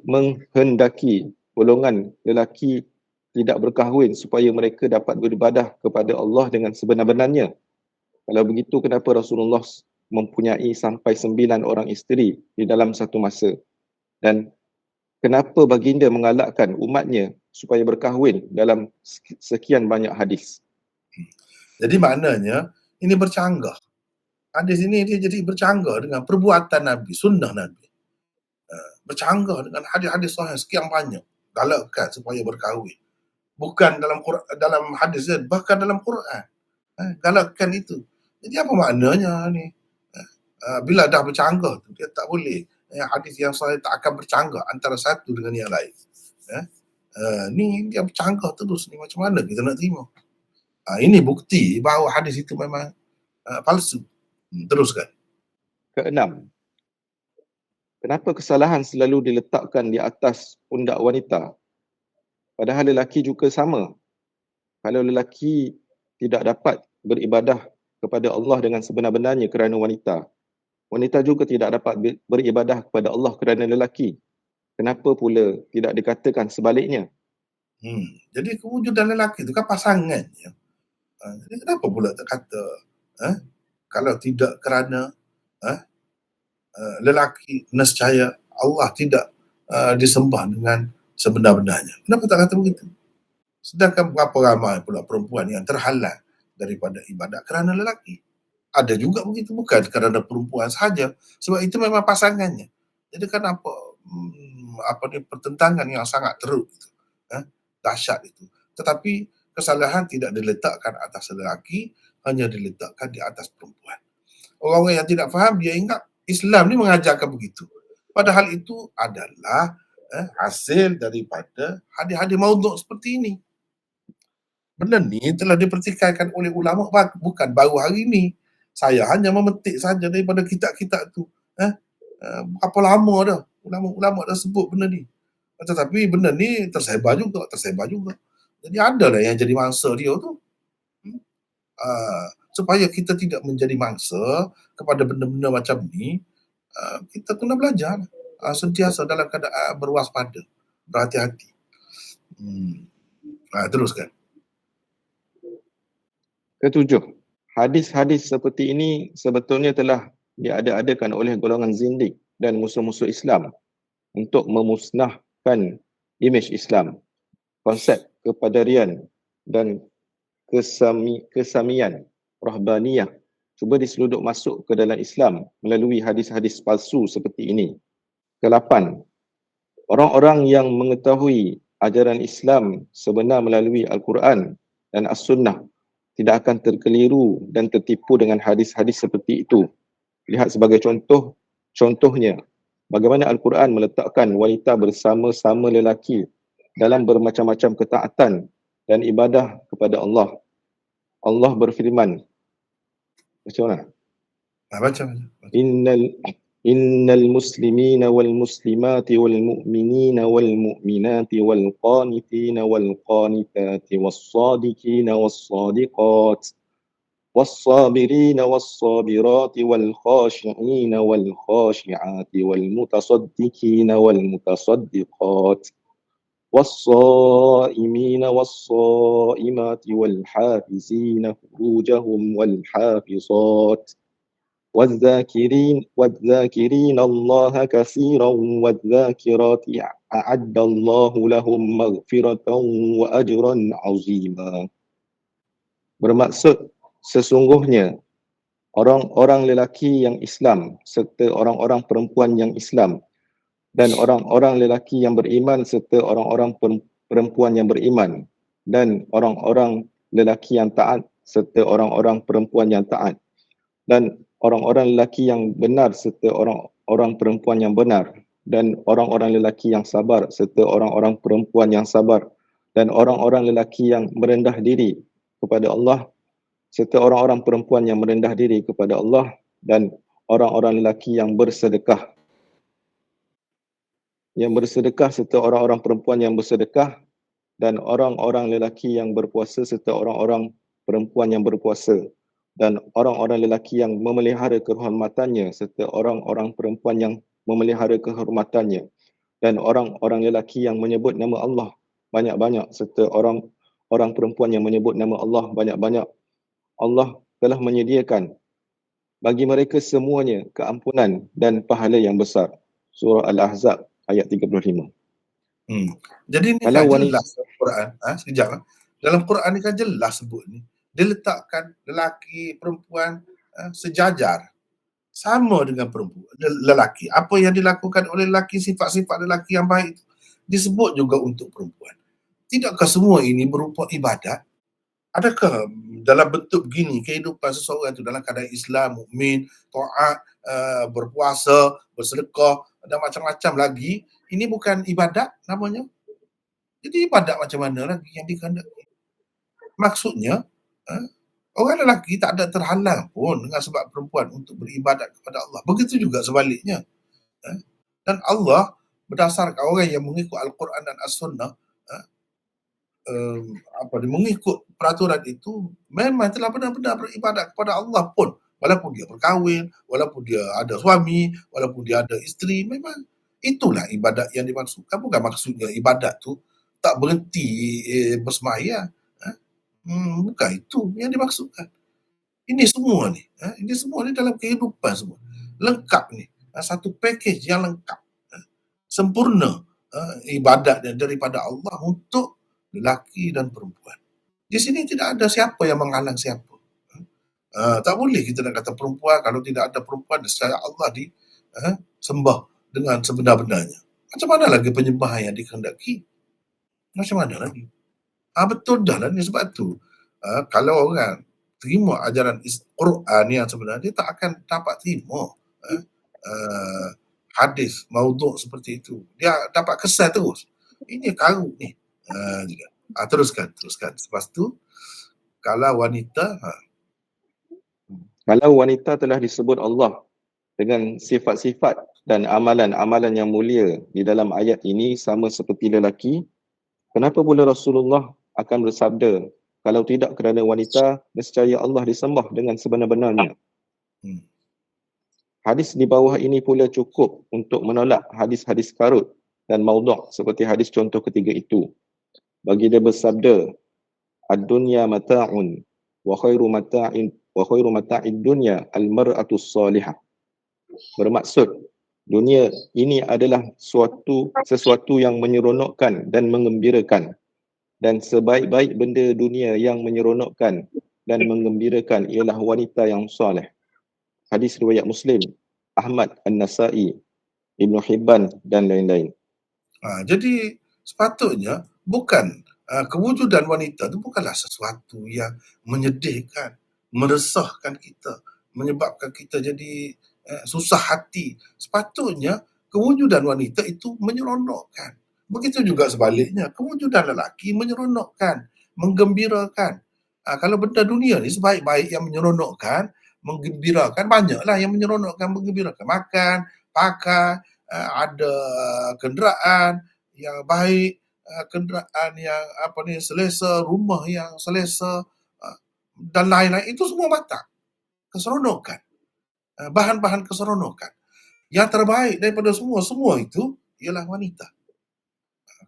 menghendaki golongan lelaki tidak berkahwin supaya mereka dapat beribadah kepada Allah dengan sebenar-benarnya? Kalau begitu, kenapa Rasulullah mempunyai sampai 9 orang isteri di dalam satu masa? Dan kenapa baginda mengalakkan umatnya supaya berkahwin dalam sekian banyak hadis? Jadi maknanya ini bercanggah. Hadis ini dia jadi bercanggah dengan perbuatan Nabi, sunnah Nabi. Bercanggah dengan hadis-hadis sahih sekian banyak. Galakkan supaya berkahwin. Bukan dalam hadis, bahkan dalam Quran. Galakkan itu. Jadi apa maknanya ni? Bila dah bercanggah tu, dia tak boleh. Hadis yang sahih tak akan bercanggah antara satu dengan yang lain. Ni dia bercanggah terus ni, macam mana kita nak terima? Ini bukti bahawa hadis itu memang palsu. Teruskan. Keenam, kenapa kesalahan selalu diletakkan di atas pundak wanita? Padahal lelaki juga sama. Kalau lelaki tidak dapat beribadah kepada Allah dengan sebenar-benarnya kerana wanita, wanita juga tidak dapat beribadah kepada Allah kerana lelaki. Kenapa pula tidak dikatakan sebaliknya? Jadi kewujudan lelaki itu kan pasangannya. Jadi kenapa pula tak kata kalau tidak kerana lelaki nescaya Allah tidak disembah dengan sebenar-benarnya. Kenapa tak kata begitu? Sedangkan berapa ramai pula perempuan yang terhalang daripada ibadat kerana lelaki. Ada juga begitu, bukan kerana perempuan sahaja, sebab itu memang pasangannya. Jadi kan pertentangan yang sangat teruk itu, dahsyat itu. Tetapi kesalahan tidak diletakkan atas lelaki, hanya diletakkan di atas perempuan. Orang-orang yang tidak faham, dia ingat Islam ni mengajarkan begitu. Padahal itu adalah hasil daripada hadis-hadis maudhu' seperti ini. Benda ni telah dipertikaikan oleh ulama bukan baru hari ini. Saya hanya memetik saja daripada kitab-kitab tu. Berapa lama dah ulama-ulama dah sebut benda ni. Tetapi benda ni tersebar juga. Jadi adalah yang jadi mangsa dia tu. Supaya kita tidak menjadi mangsa kepada benda-benda macam ni, kita kena belajar sentiasa dalam keadaan berwaspada, berhati-hati. Teruskan. Ketujuh, hadis-hadis seperti ini sebetulnya telah diada-adakan oleh golongan zindik dan musuh-musuh Islam untuk memusnahkan imej Islam, konsep kepadarian dan kesamian rahbaniyah cuba diseluduk masuk ke dalam Islam melalui hadis-hadis palsu seperti ini. Ke-8, orang-orang yang mengetahui ajaran Islam sebenar melalui Al-Quran dan As-Sunnah tidak akan terkeliru dan tertipu dengan hadis-hadis seperti itu. Lihat sebagai contohnya, bagaimana Al-Quran meletakkan wanita bersama-sama lelaki dalam bermacam-macam ketaatan dan ibadah kepada Allah. Allah berfirman, macam mana? Baca. Innal muslimina wal muslimati wal mu'minina wal mu'minati wal qanitina wal qanitati was sadiqina was sadiqat was sabirina was sabirati wal khashi'ina wal khashi'ati wal mutasaddiqina wal mutasaddiqat والصائمين والصائمات والحافظين فروجهم والحافظات والذاكرين الله كثيرا والذاكرات أعد الله لهم مغفرة وأجرا عظيما. Bermaksud sesungguhnya orang-orang lelaki yang Islam serta orang-orang perempuan yang Islam dan orang-orang lelaki yang beriman serta orang-orang perempuan yang beriman dan orang-orang lelaki yang taat serta orang-orang perempuan yang taat dan orang-orang lelaki yang benar serta orang-orang perempuan yang benar dan orang-orang lelaki yang sabar serta orang-orang perempuan yang sabar dan orang-orang lelaki yang merendah diri kepada Allah serta orang-orang perempuan yang merendah diri kepada Allah dan orang-orang lelaki yang bersedekah serta orang-orang perempuan yang bersedekah dan orang-orang lelaki yang berpuasa serta orang-orang perempuan yang berpuasa dan orang-orang lelaki yang memelihara kehormatannya serta orang-orang perempuan yang memelihara kehormatannya dan orang-orang lelaki yang menyebut nama Allah banyak-banyak serta orang perempuan yang menyebut nama Allah banyak-banyak. Allah telah menyediakan bagi mereka semuanya keampunan dan pahala yang besar. Surah Al-Ahzab ayat 35. Jadi ni kan jelas dalam Quran. Dalam Quran ni kan jelas sebut ni. Dia letakkan lelaki, perempuan sejajar. Sama dengan perempuan, lelaki. Apa yang dilakukan oleh lelaki, sifat-sifat lelaki yang baik itu, disebut juga untuk perempuan. Tidakkah semua ini berupa ibadat? Adakah dalam bentuk begini kehidupan seseorang itu dalam keadaan Islam, mukmin, taat, berpuasa, bersedekah dan macam-macam lagi, ini bukan ibadat namanya? Jadi ibadat macam mana lagi yang dikehendaki? Maksudnya, orang lelaki tak ada terhalang pun dengan sebab perempuan untuk beribadat kepada Allah. Begitu juga sebaliknya. Dan Allah berdasarkan orang yang mengikut Al-Quran dan As-Sunnah, mengikut peraturan itu, memang telah benar-benar beribadat kepada Allah pun. Walaupun dia berkahwin, walaupun dia ada suami, walaupun dia ada isteri, memang itulah ibadat yang dimaksudkan. Bukan maksudnya ibadat tu tak berhenti bersemayang. Bukan itu yang dimaksudkan. Ini semua ni dalam kehidupan semua. Lengkap ni. satu package yang lengkap, sempurna ibadatnya daripada Allah untuk lelaki dan perempuan. Di sini tidak ada siapa yang menghalang siapa. Tak boleh kita nak kata perempuan, kalau tidak ada perempuan, secara Allah sembah dengan sebenar-benarnya. Macam mana lagi penyembahan yang dikehendaki? Macam mana lagi? Betul dah lah ni, sebab tu kalau orang terima ajaran Quran yang sebenarnya, dia tak akan dapat terima hadis maudhu' seperti itu. Dia dapat kesal terus. Ini karut ni. Teruskan. Lepas tu, kalau wanita, Kalau wanita telah disebut Allah dengan sifat-sifat dan amalan-amalan yang mulia di dalam ayat ini sama seperti lelaki, kenapa pula Rasulullah akan bersabda, kalau tidak kerana wanita, nescaya Allah disembah dengan sebenar-benarnya? Hadis di bawah ini pula cukup untuk menolak hadis-hadis karut dan maudhu' seperti hadis contoh ketiga itu. Bagi dia bersabda, ad-dunya mata'un wa khairu mata'id dunya al-mar'atus salihah. Bermaksud, dunia ini adalah sesuatu yang menyeronokkan dan mengembirakan, dan sebaik-baik benda dunia yang menyeronokkan dan mengembirakan ialah wanita yang soleh. Hadis riwayat Muslim, Ahmad, An-Nasai, Ibn Hibban dan lain-lain. Jadi sepatutnya bukan kewujudan wanita itu bukanlah sesuatu yang menyedihkan, meresahkan kita, menyebabkan kita jadi susah hati. Sepatutnya kewujudan wanita itu menyeronokkan. Begitu juga sebaliknya, kewujudan lelaki menyeronokkan, menggembirakan. Kalau benda dunia ni sebaik-baik yang menyeronokkan, menggembirakan, banyaklah yang menyeronokkan, menggembirakan. Makan, pakai, ada kenderaan yang baik, kenderaan yang selesa, rumah yang selesa, dan lain-lain, itu semua matang. Keseronokan, bahan-bahan keseronokan. Yang terbaik daripada semua itu ialah wanita.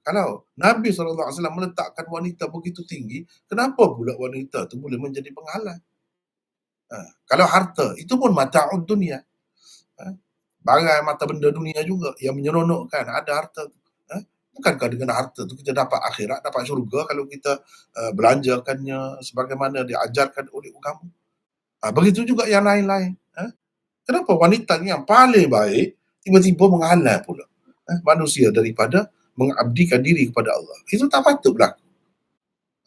Kalau Nabi SAW meletakkan wanita begitu tinggi, kenapa pula wanita itu boleh menjadi penghalang? Kalau harta, itu pun mata'ud dunia. Barang mata benda dunia juga yang menyeronokkan, ada harta. Bukankah dengan harta tu kita dapat akhirat, dapat syurga kalau kita belanjakannya sebagaimana diajarkan oleh agama? Begitu juga yang lain-lain. Kenapa wanita ni yang paling baik tiba-tiba menghalang pula manusia daripada mengabdikan diri kepada Allah? Itu tak patut berlaku.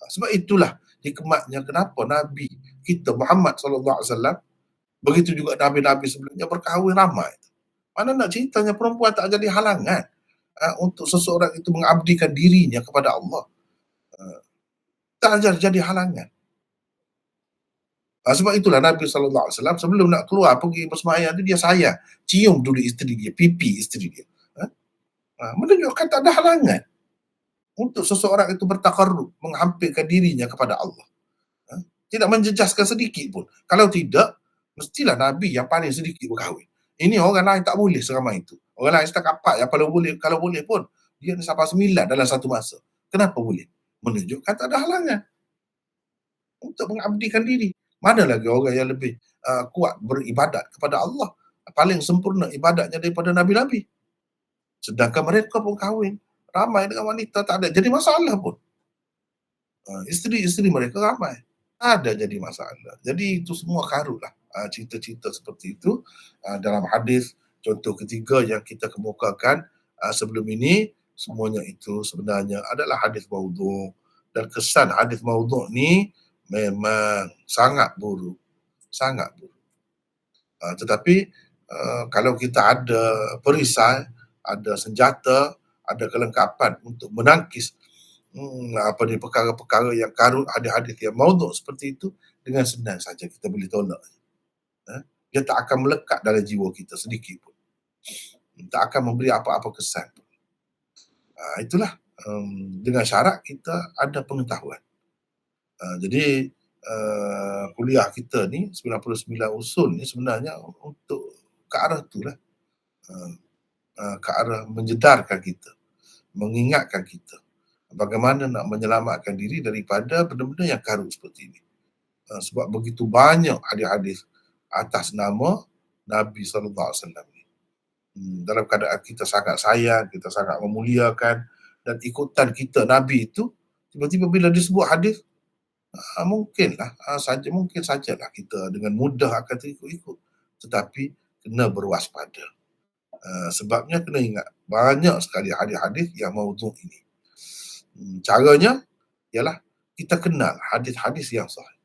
Sebab itulah hikmatnya kenapa Nabi kita Muhammad SAW, begitu juga Nabi-Nabi sebelumnya berkahwin ramai. Mana nak ceritanya perempuan tak jadi halangan untuk seseorang itu mengabdikan dirinya kepada Allah. Tak jadi halangan. Sebab itulah Nabi SAW sebelum nak keluar pergi bersemayam tu, dia sayang, cium dulu isteri dia, pipi isteri dia. Menunjukkan tak ada halangan untuk seseorang itu bertakarrub, menghampirkan dirinya kepada Allah. Tidak menjejaskan sedikit pun. Kalau tidak, mestilah Nabi yang paling sedikit berkahwin. Ini orang lain tak boleh seramai itu. Orang lain setakat 4 yang kalau boleh pun dia sampai 9 dalam satu masa. Kenapa boleh? Menunjukkan tak ada halangan untuk mengabdikan diri. Mana lagi orang yang lebih kuat beribadat kepada Allah, paling sempurna ibadatnya daripada Nabi-Nabi. Sedangkan mereka pun kahwin ramai dengan wanita, tak ada jadi masalah pun. Isteri-isteri mereka ramai, ada jadi masalah. Jadi itu semua karut lah. Cerita-cerita seperti itu dalam hadis contoh ketiga yang kita kemukakan sebelum ini, semuanya itu sebenarnya adalah hadis maudhu', dan kesan hadis maudhu' ni memang sangat buruk. Tetapi kalau kita ada perisai, ada senjata, ada kelengkapan untuk menangkis perkara-perkara yang karut, hadis-hadis yang maudhu' seperti itu, dengan senang saja kita boleh tolak. Dia tak akan melekat dalam jiwa kita sedikit pun. Tak akan memberi apa-apa kesan pun. Itulah dengan syarat kita ada pengetahuan. Jadi kuliah kita ni 99 usul ni sebenarnya untuk ke arah itulah, ke arah menjedarkan kita, mengingatkan kita bagaimana nak menyelamatkan diri daripada benda-benda yang karut seperti ini. Sebab begitu banyak hadis-hadis atas nama Nabi SAW ni. Dalam keadaan kita sangat sayang, kita sangat memuliakan dan ikutan kita Nabi itu, tiba-tiba bila disebut hadis, mungkin sajalah kita dengan mudah akan terikut-ikut, tetapi kena berwaspada. Sebabnya kena ingat banyak sekali hadis-hadis yang maudhu' ini. Caranya ialah kita kenal hadis-hadis yang sahih.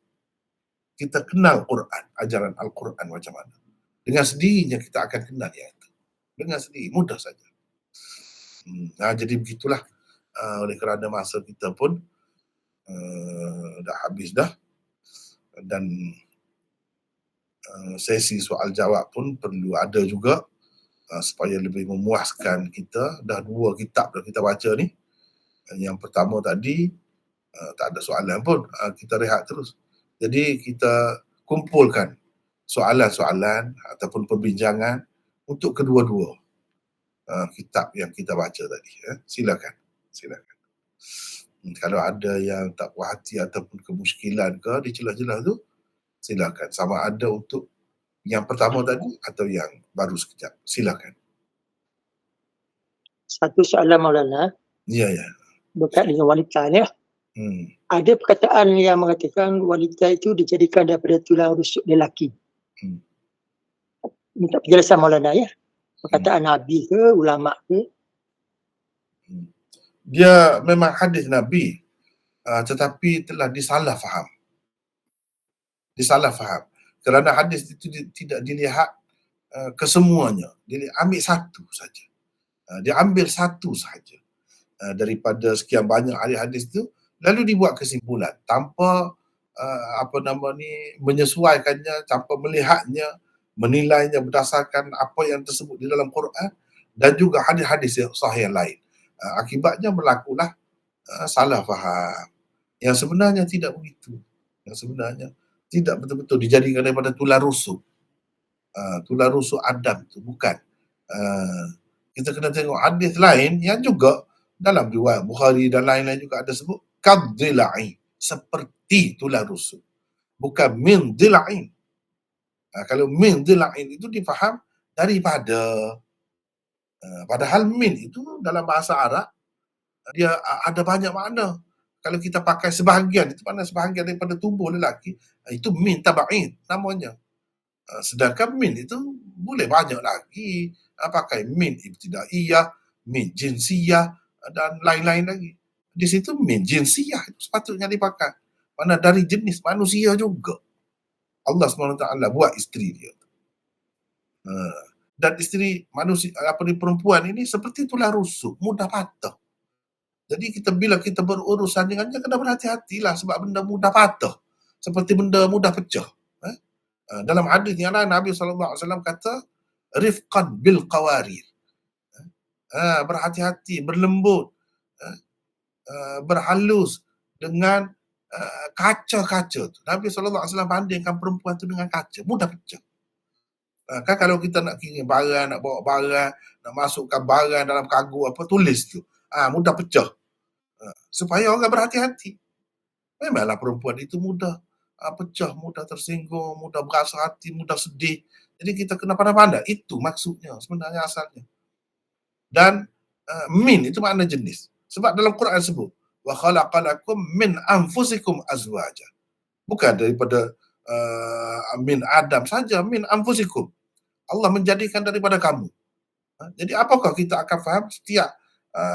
Kita kenal Quran, ajaran Al-Quran macam mana. Dengan sendirinya kita akan kenal yang itu. Dengan sendiri, mudah saja. Jadi begitulah. Oleh kerana masa kita pun dah habis dah, dan sesi soal jawab pun perlu ada juga, supaya lebih memuaskan kita. Dah 2 kitab dah kita baca ni. Yang pertama tadi tak ada soalan pun, kita rehat terus. Jadi kita kumpulkan soalan-soalan ataupun perbincangan untuk kedua-dua kitab yang kita baca tadi. Silakan. Kalau ada yang tak puas hati ataupun kemuskilan ke di celah-celah tu, silakan. Sama ada untuk yang pertama tadi atau yang baru sekejap. Silakan. Satu soalan Maulana Ya. berkait dengan wanita ni. Ada perkataan yang mengatakan wanita itu dijadikan daripada tulang rusuk lelaki. Minta penjelasan Maulana ya. Perkataan Nabi ke, ulama ke? Dia memang hadis Nabi, tetapi telah disalah faham. Kerana hadis itu tidak dilihat kesemuanya. Dia ambil satu saja. Dia ambil satu saja daripada sekian banyak hadis itu, lalu dibuat kesimpulan tanpa menyesuaikannya, tanpa melihatnya, menilainya berdasarkan apa yang tersebut di dalam Quran dan juga hadis-hadis yang sahih yang lain. Akibatnya berlakulah salah faham. Yang sebenarnya tidak begitu. Yang sebenarnya tidak betul-betul dijadikan daripada tulang rusuk. Tulang rusuk Adam itu bukan. Kita kena tengok hadis lain yang juga dalam riwayat Bukhari dan lain-lain juga ada sebut kadhila'in, seperti tulang rusuk. Bukan min dhila'in. Kalau min dhila'in itu difaham daripada, padahal min itu dalam bahasa Arab dia ada banyak makna. Kalau kita pakai sebahagian, itu mana sebahagian daripada tubuh lelaki, itu min taba'id namanya. Sedangkan min itu boleh banyak lagi. Pakai min ibtidaiyah, min jinsiyah dan lain-lain lagi. Di situ min jinsiyah itu sepatutnya dipakai. Mana dari jenis manusia juga. Allah SWT buat isteri dia. Dan isteri manusia, perempuan ini seperti tulang rusuk, mudah patah. Jadi bila kita berurusan dengannya, kena berhati-hatilah sebab benda mudah patah. Seperti benda mudah pecah. Dalam hadis yang lain, Nabi SAW kata, rifqan bil qawarir. Berhati-hati, berlembut, berhalus dengan kaca-kaca. Nabi SAW bandingkan perempuan itu dengan kaca, mudah pecah. Kan kalau kita nak kirim barang, nak bawa barang, nak masukkan barang dalam kargo tulis tu, mudah pecah. Supaya orang berhati-hati. Memanglah perempuan itu mudah pecah, mudah tersinggung, mudah berasa hati, mudah sedih. Jadi kita kena pandai-pandai. Itu maksudnya sebenarnya asalnya. Dan min itu makna jenis. Sebab dalam Quran sebut, wa khalaqalakum min anfusikum azwaja. Bukan daripada min Adam saja, min anfusikum. Allah menjadikan daripada kamu. Jadi apakah kita akan faham setiap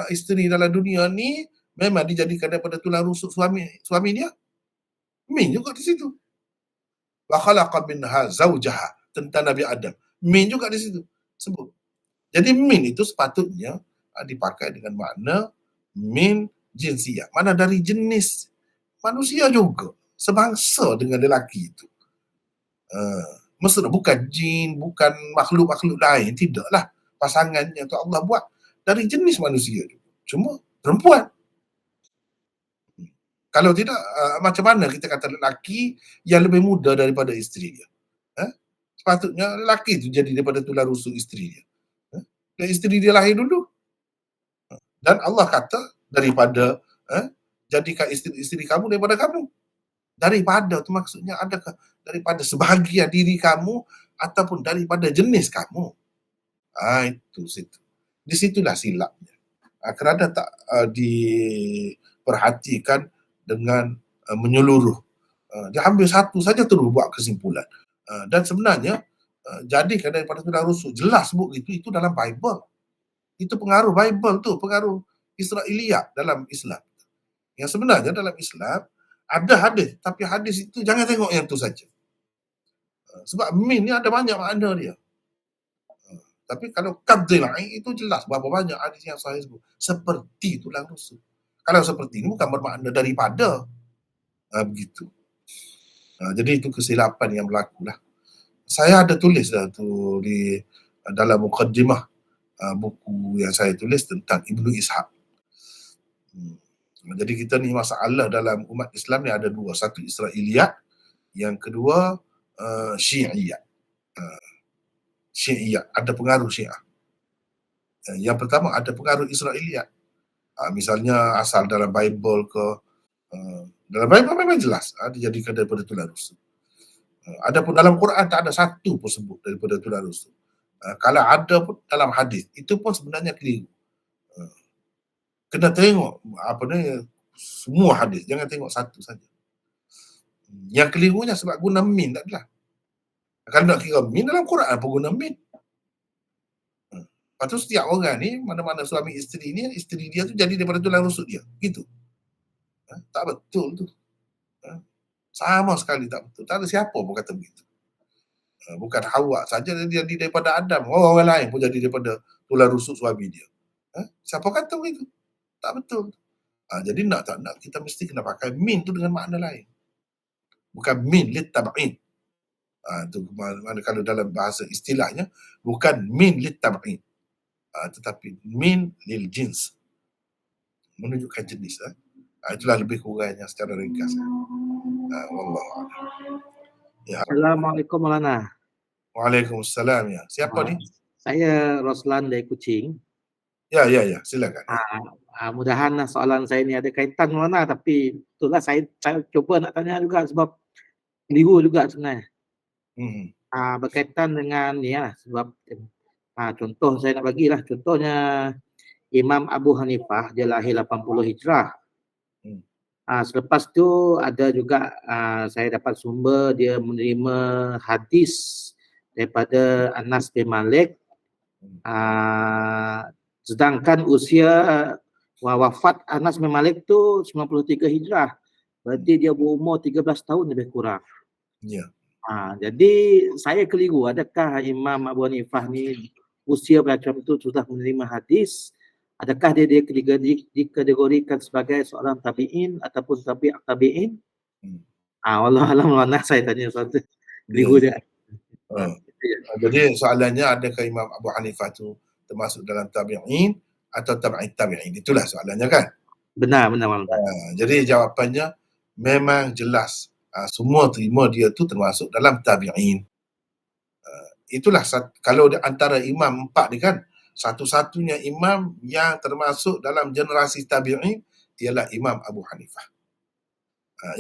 isteri dalam dunia ni memang dijadikan daripada tulang rusuk suami dia? Min juga di situ. Wa khalaqa minha zawjaha, tentang Nabi Adam. Min juga di situ sebut. Jadi min itu sepatutnya dipakai dengan makna min jinsiyah. Mana dari jenis manusia juga. Sebangsa dengan lelaki itu. Maksudnya bukan jin, bukan makhluk-makhluk lain. Tidaklah. Pasangannya tu Allah buat dari jenis manusia juga. Cuma perempuan. Kalau tidak, macam mana kita kata lelaki yang lebih muda daripada isteri dia? Sepatutnya lelaki itu jadi daripada tulang rusuk isteri dia. Dan isteri dia lahir dulu. Dan Allah kata daripada jadikan isteri kamu daripada kamu. Daripada tu maksudnya adakah daripada sebahagian diri kamu ataupun daripada jenis kamu. Itu situ. Di situlah silapnya. Kerana tak diperhatikan dengan menyeluruh. Dia ambil satu saja terus buat kesimpulan. Dan sebenarnya jadikan daripada tulang rusuk jelas itu dalam Bible. Itu pengaruh Bible tu, pengaruh Israiliyat dalam Islam. Yang sebenarnya dalam Islam ada hadis, tapi hadis itu jangan tengok yang tu saja. Sebab min ni ada banyak makna dia. Tapi kalau kadilai itu jelas berapa banyak hadis yang sahih sebut. Seperti tulang rusuk. Kalau seperti ini bukan bermakna daripada. Begitu. Jadi itu kesilapan yang berlaku lah. Saya ada tulis dah tu di dalam mukaddimah buku yang saya tulis tentang Ibnu Ishaq. Jadi kita ni masalah dalam umat Islam ni ada dua. Satu Israiliyat, yang kedua Syi'iyat. Syi'iyat, ada pengaruh Syiah. Yang pertama ada pengaruh Israiliyat. Misalnya asal dalam Bible ke, dalam Bible memang jelas dijadikan daripada tulang rusuk. Adapun dalam Quran tak ada satu pun sebut daripada tulang rusuk. Kalau ada pun dalam hadis, itu pun sebenarnya keliru. Kena tengok semua hadis, jangan tengok satu saja. Yang kelirunya sebab guna min tak adalah. Kalau nak kira min dalam Quran apa guna min? Lepas tu setiap orang ni, mana-mana suami isteri ni, isteri dia tu jadi daripada tulang rusuk dia. Gitu. Tak betul tu. Sama sekali tak betul. Tak ada siapa pun kata begitu. Bukan Hawa saja dia jadi daripada Adam. Orang lain pun jadi daripada tulang rusuk suami dia. Siapa kata begitu? Tak betul. Jadi nak tak nak kita mesti kena pakai min tu dengan makna lain. Bukan min lit tab'in. Tu mana kalau dalam bahasa istilahnya bukan min lit tab'in. Tetapi min lil jins. Menunjukkan jenis. Itulah lebih kurangnya secara ringkas. Wallahu a'lam. Ya. Assalamualaikum Maulana. Waalaikumsalam ya. Siapa ni? Saya Roslan dari Kuching. Ya, silakan. Mudahan soalan saya ni ada kaitan Maulana, tapi itulah saya cuba nak tanya juga sebab keliru juga sebenarnya. Berkaitan dengan ni lah, sebab contoh saya nak bagilah, contohnya Imam Abu Hanifah dia lahir 80 Hijrah. Selepas tu ada juga saya dapat sumber dia menerima hadis daripada Anas bin Malik. Sedangkan usia wafat Anas bin Malik tu 93 Hijrah. Berarti dia berumur 13 tahun lebih kurang. Ya. Jadi saya keliru, adakah Imam Abu Hanifah ni usia macam tu sudah menerima hadis? Adakah dia dikategorikan sebagai seorang tabi'in ataupun tabi'in? Wallahualam Maulana, saya tanya satu. Keliru dia. Jadi soalannya adakah Imam Abu Hanifah tu termasuk dalam tabi'in atau tabi'in? Itulah soalannya kan? Benar Maulana. Jadi jawapannya memang jelas. Semua terima dia tu termasuk dalam tabi'in. Itulah kalau antara imam 4 ni kan, satu-satunya imam yang termasuk dalam generasi tabi'in ialah Imam Abu Hanifah.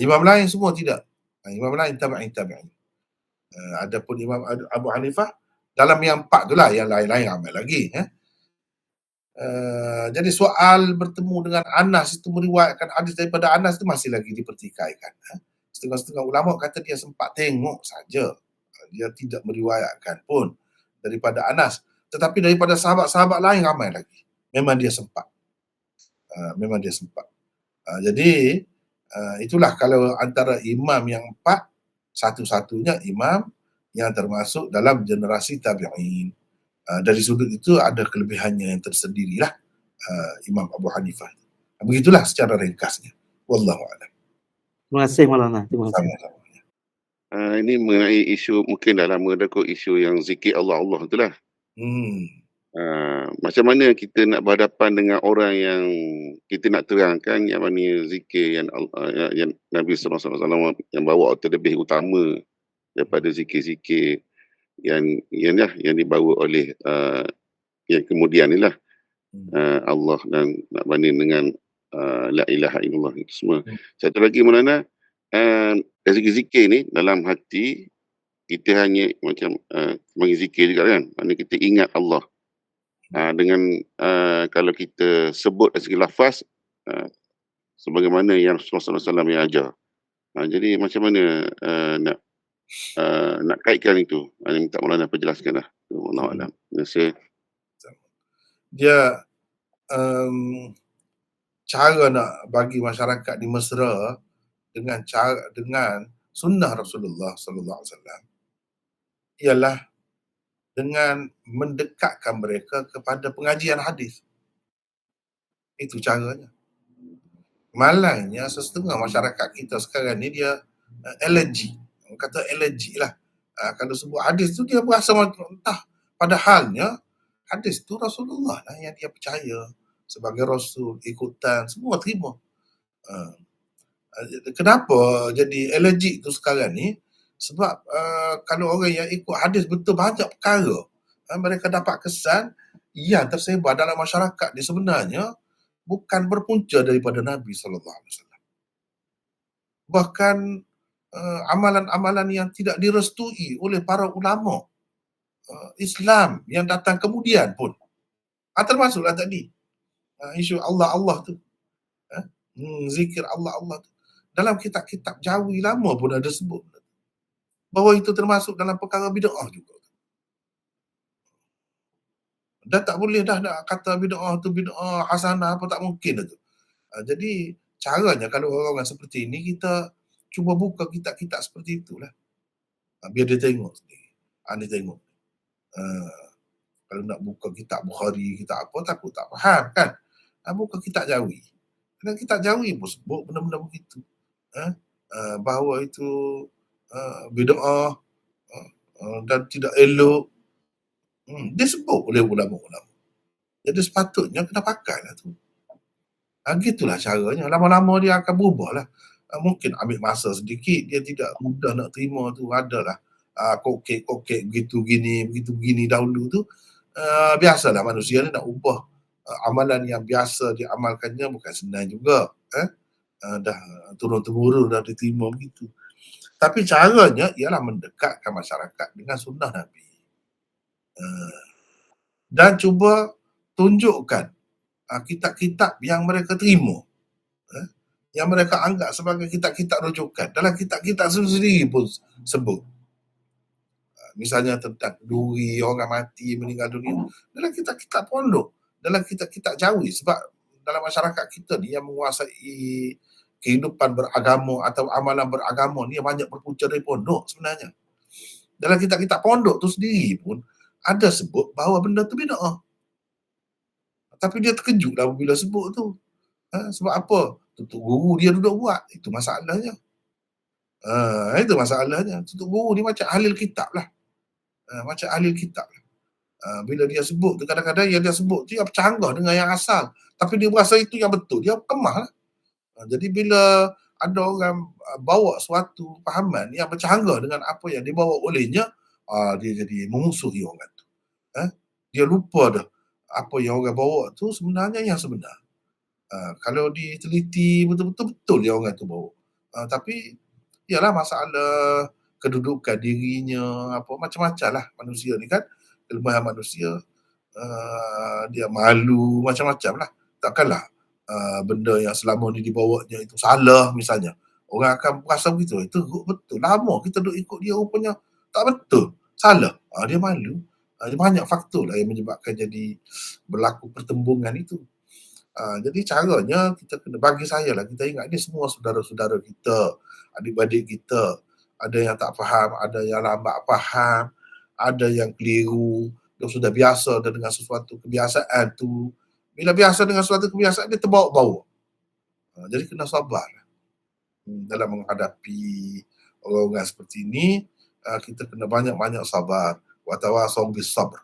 Imam lain semua tidak. Imam lain tabi'in. Adapun Imam Abu Hanifah dalam yang 4 tu lah, yang lain-lain ramai lagi. Jadi soal bertemu dengan Anas itu, meriwayatkan hadis daripada Anas itu masih lagi dipertikaikan. Setengah-setengah ulama kata dia sempat tengok saja. Dia tidak meriwayatkan pun daripada Anas. Tetapi daripada sahabat-sahabat lain ramai lagi. Memang dia sempat. Jadi itulah kalau antara imam yang 4, satu-satunya imam yang termasuk dalam generasi tabi'in. Dari sudut itu ada kelebihannya yang tersendirilah Imam Abu Hanifah. Begitulah secara ringkasnya. Wallahu a'lam. Terima kasih Maulana. Terima kasih. Ini mengenai isu, mungkin dah lama dah kot, isu yang zikir Allah itulah. Macam mana kita nak berhadapan dengan orang yang kita nak terangkan yang mana zikir yang Nabi SAW yang bawa terlebih utama daripada zikir-zikir yang dibawa oleh yang kemudian ni lah, Allah, dan nak banding dengan la ilaha illallah itu semua. Satu lagi Maulana, dari zikir ni dalam hati kita hanya macam bagi zikir juga kan, maknanya kita ingat Allah. Dengan kalau kita sebut dari segi lafaz sebagaimana yang Rasulullah SAW yang ajar. Jadi macam mana nak kaitkan itu? Ini minta Maulana perjelaskan lah. Wallahu a'lam. Terima kasih. Dia cara nak bagi masyarakat di Mesra dengan sunnah Rasulullah sallallahu alaihi wasallam ialah dengan mendekatkan mereka kepada pengajian hadis. Itu caranya. Malangnya setengah masyarakat kita sekarang ni dia alergi. Orang kata alergi lah. Kalau sebut hadis tu dia berasa entah. Padahalnya hadis tu Rasulullah lah yang dia percaya sebagai Rasul, ikutan, semua terima. Kenapa jadi alergi tu sekarang ni? Sebab kalau orang yang ikut hadis betul banyak perkara, mereka dapat kesan yang tersebar dalam masyarakat ni sebenarnya bukan berpunca daripada Nabi SAW. Bahkan amalan-amalan yang tidak direstui oleh para ulama Islam yang datang kemudian pun. Termasuklah tadi isu Allah tu. Zikir Allah tu. Dalam kitab-kitab Jawi lama pun ada sebut bahawa itu termasuk dalam perkara bid'ah juga. Dah tak boleh dah nak kata bid'ah tu bid'ah hasanah apa, tak mungkin dah tu. Jadi caranya kalau orang-orang seperti ini kita cuba buka kitab-kitab seperti itulah. Biar dia tengok sendiri. Dia tengok. Kalau nak buka kitab Bukhari, kitab apa, takut tak faham kan. Buka kitab Jawi. Dan kitab Jawi pun sebut benda-benda begitu. Bahawa itu bid'ah dan tidak elok. Dia sebut oleh ulama-ulama. Jadi sepatutnya kena pakai lah tu. Gitulah caranya. Lama-lama dia akan berubah lah. Mungkin ambil masa sedikit, dia tidak mudah nak terima tu. Adalah kokek-kokek begitu begini dahulu tu. Biasalah manusia ni nak ubah amalan yang biasa diamalkannya bukan senang juga. Dah turun-temurun dah diterima begitu. Tapi caranya ialah mendekatkan masyarakat dengan sunnah Nabi. Dan cuba tunjukkan kitab-kitab yang mereka terima. Yang mereka anggap sebagai kitab-kitab rujukan. Dalam kitab-kitab sendiri pun sebut. Misalnya tentang duri, orang mati, meninggal dunia. Dalam kitab-kitab pondok. Dalam kitab-kitab Jawi. Sebab dalam masyarakat kita ni yang menguasai kehidupan beragama atau amalan beragama ni yang banyak berpunca dari pondok sebenarnya. Dalam kitab-kitab pondok tu sendiri pun ada sebut bahawa benda tu bid'ah. Tapi dia terkejut lah bila sebut tu. Sebab apa? Tutup guru dia duduk buat. Itu masalahnya. Itu masalahnya. Tutup guru ni macam ahli kitab lah. Macam ahli kitab lah. Bila dia sebut tu, kadang-kadang yang dia sebut tu yang bercanggah dengan yang asal. Tapi dia berasa itu yang betul. Dia kemah lah. Jadi bila ada orang bawa suatu fahaman yang bercanggah dengan apa yang dibawa olehnya, dia jadi memusuhi orang tu. Dia lupa dah apa yang orang bawa tu sebenarnya yang sebenar. Kalau diteliti betul-betul yang orang tu bawa. Tapi ialah masalah kedudukan dirinya, apa macam-macam lah manusia ni kan. Kelemahan manusia, dia malu, macam-macam lah. Takkanlah benda yang selama ni dibawanya itu salah misalnya. Orang akan berasa begitu. Itu betul. Lama kita duk ikut dia rupanya tak betul. Salah. Dia malu. Dia banyak faktor lah yang menyebabkan jadi berlaku pertembungan itu. Jadi caranya kita kena, bagi saya lah, kita ingat ni semua saudara-saudara kita, adik-adik kita. Ada yang tak faham, ada yang lambat faham, ada yang keliru. Dia sudah biasa dengan sesuatu kebiasaan tu. Bila biasa dengan suatu kebiasaan, dia terbawa-bawa. Jadi kena sabar dalam menghadapi orang-orang seperti ini. Kita kena banyak-banyak sabar. Watawasau bis sabr.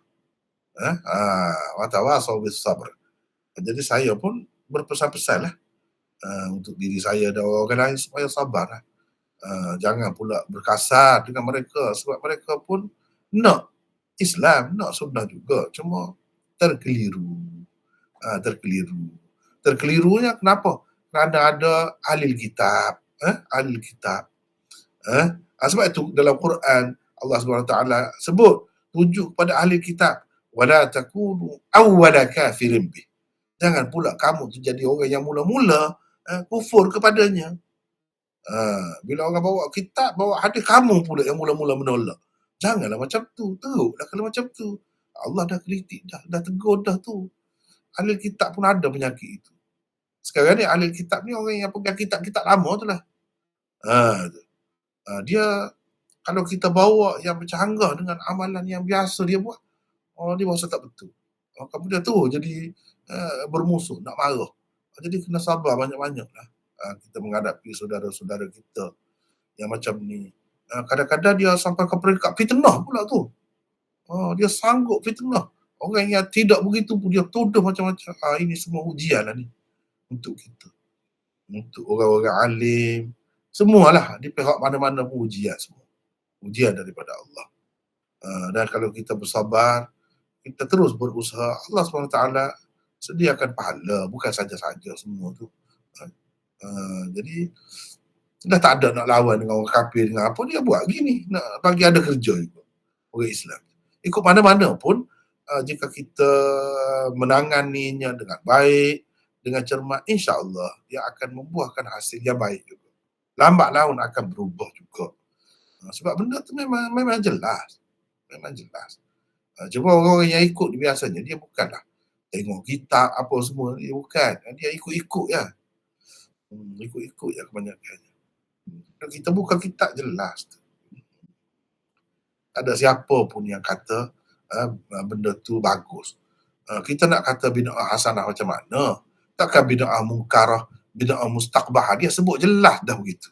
Watawasau bis sabr. Jadi saya pun berpesan-pesan lah untuk diri saya dan orang lain supaya sabar lah. Jangan pula berkasar dengan mereka sebab mereka pun nak Islam, nak sunnah juga. Cuma terkeliru. Terkelirunya kenapa? Kerana ada ahli kitab. Ahli kitab. Sebab itu dalam Quran Allah SWT sebut tunjuk kepada ahli kitab wala takunu awwala kafirin bih. Jangan pula kamu tu jadi orang yang mula-mula kufur kepadanya. Bila orang bawa kitab, bawa hadis, kamu pula yang mula-mula menolak. Janganlah macam tu. Teruklah kalau macam tu. Allah dah kritik dah tegur dah tu. Ahli kitab pun ada penyakit itu. Sekarang ni ahli kitab ni orang yang pegang kitab-kitab lama tu lah. Dia kalau kita bawa yang bercanggah dengan amalan yang biasa dia buat, dia rasa tak betul. Kemudian tu jadi bermusuh, nak marah. Jadi kena sabar banyak-banyak lah. Kita menghadapi saudara-saudara kita yang macam ni. Kadang-kadang dia sampai ke peringkat fitnah pula tu. Dia sanggup fitnah. Orang yang tidak begitu pun dia tuduh macam-macam. Ini semua ujian lah ni untuk kita. Untuk orang-orang alim. Semualah, di pihak mana-mana pun ujian semua. Ujian daripada Allah. Dan kalau kita bersabar, kita terus berusaha, Allah SWT sediakan pahala, bukan saja-saja semua tu. Jadi dah tak ada nak lawan dengan orang kafir dengan apa, dia buat gini, nak bagi ada kerja juga orang Islam. Ikut mana-mana pun, jika kita menanganinya dengan baik, dengan cermat, insya-Allah dia akan membuahkan hasil yang baik juga. Lambat laun akan berubah juga. Sebab benda tu memang jelas. Memang jelas. Cuma orang yang ikut biasanya dia bukanlah tengok kitab apa semua, dia bukan. Dia ikut-ikut ya. Ikut-ikut ya kebanyakannya. Kita buka kitab jelas. Tak ada siapa pun yang kata benda tu bagus. Kita nak kata bid'ah hasanah macam mana? Takkan bid'ah munkarah, bid'ah mustaqbahah, dia sebut jelas dah begitu.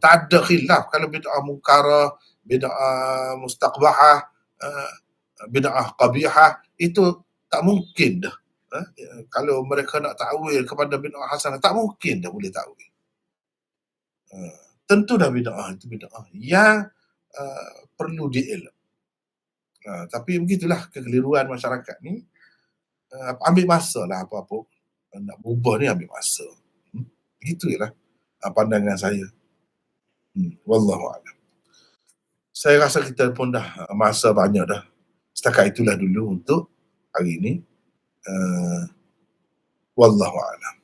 Tak ada khilaf kalau bid'ah munkarah, bid'ah mustaqbahah, bid'ah qabihah, itu tak mungkin dah. Kalau mereka nak takwil kepada bid'ah hasanah, tak mungkin dah boleh takwil. Tentu dah bid'ah itu bid'ah yang perlu dielak. Tapi begitulah kekeliruan masyarakat ni. Ambil masa lah apa-apa. Nak berubah ni ambil masa. Begitu je lah pandangan saya. Wallahualam. Saya rasa kita pun dah masa banyak dah. Setakat itulah dulu untuk hari ini. Wallahualam.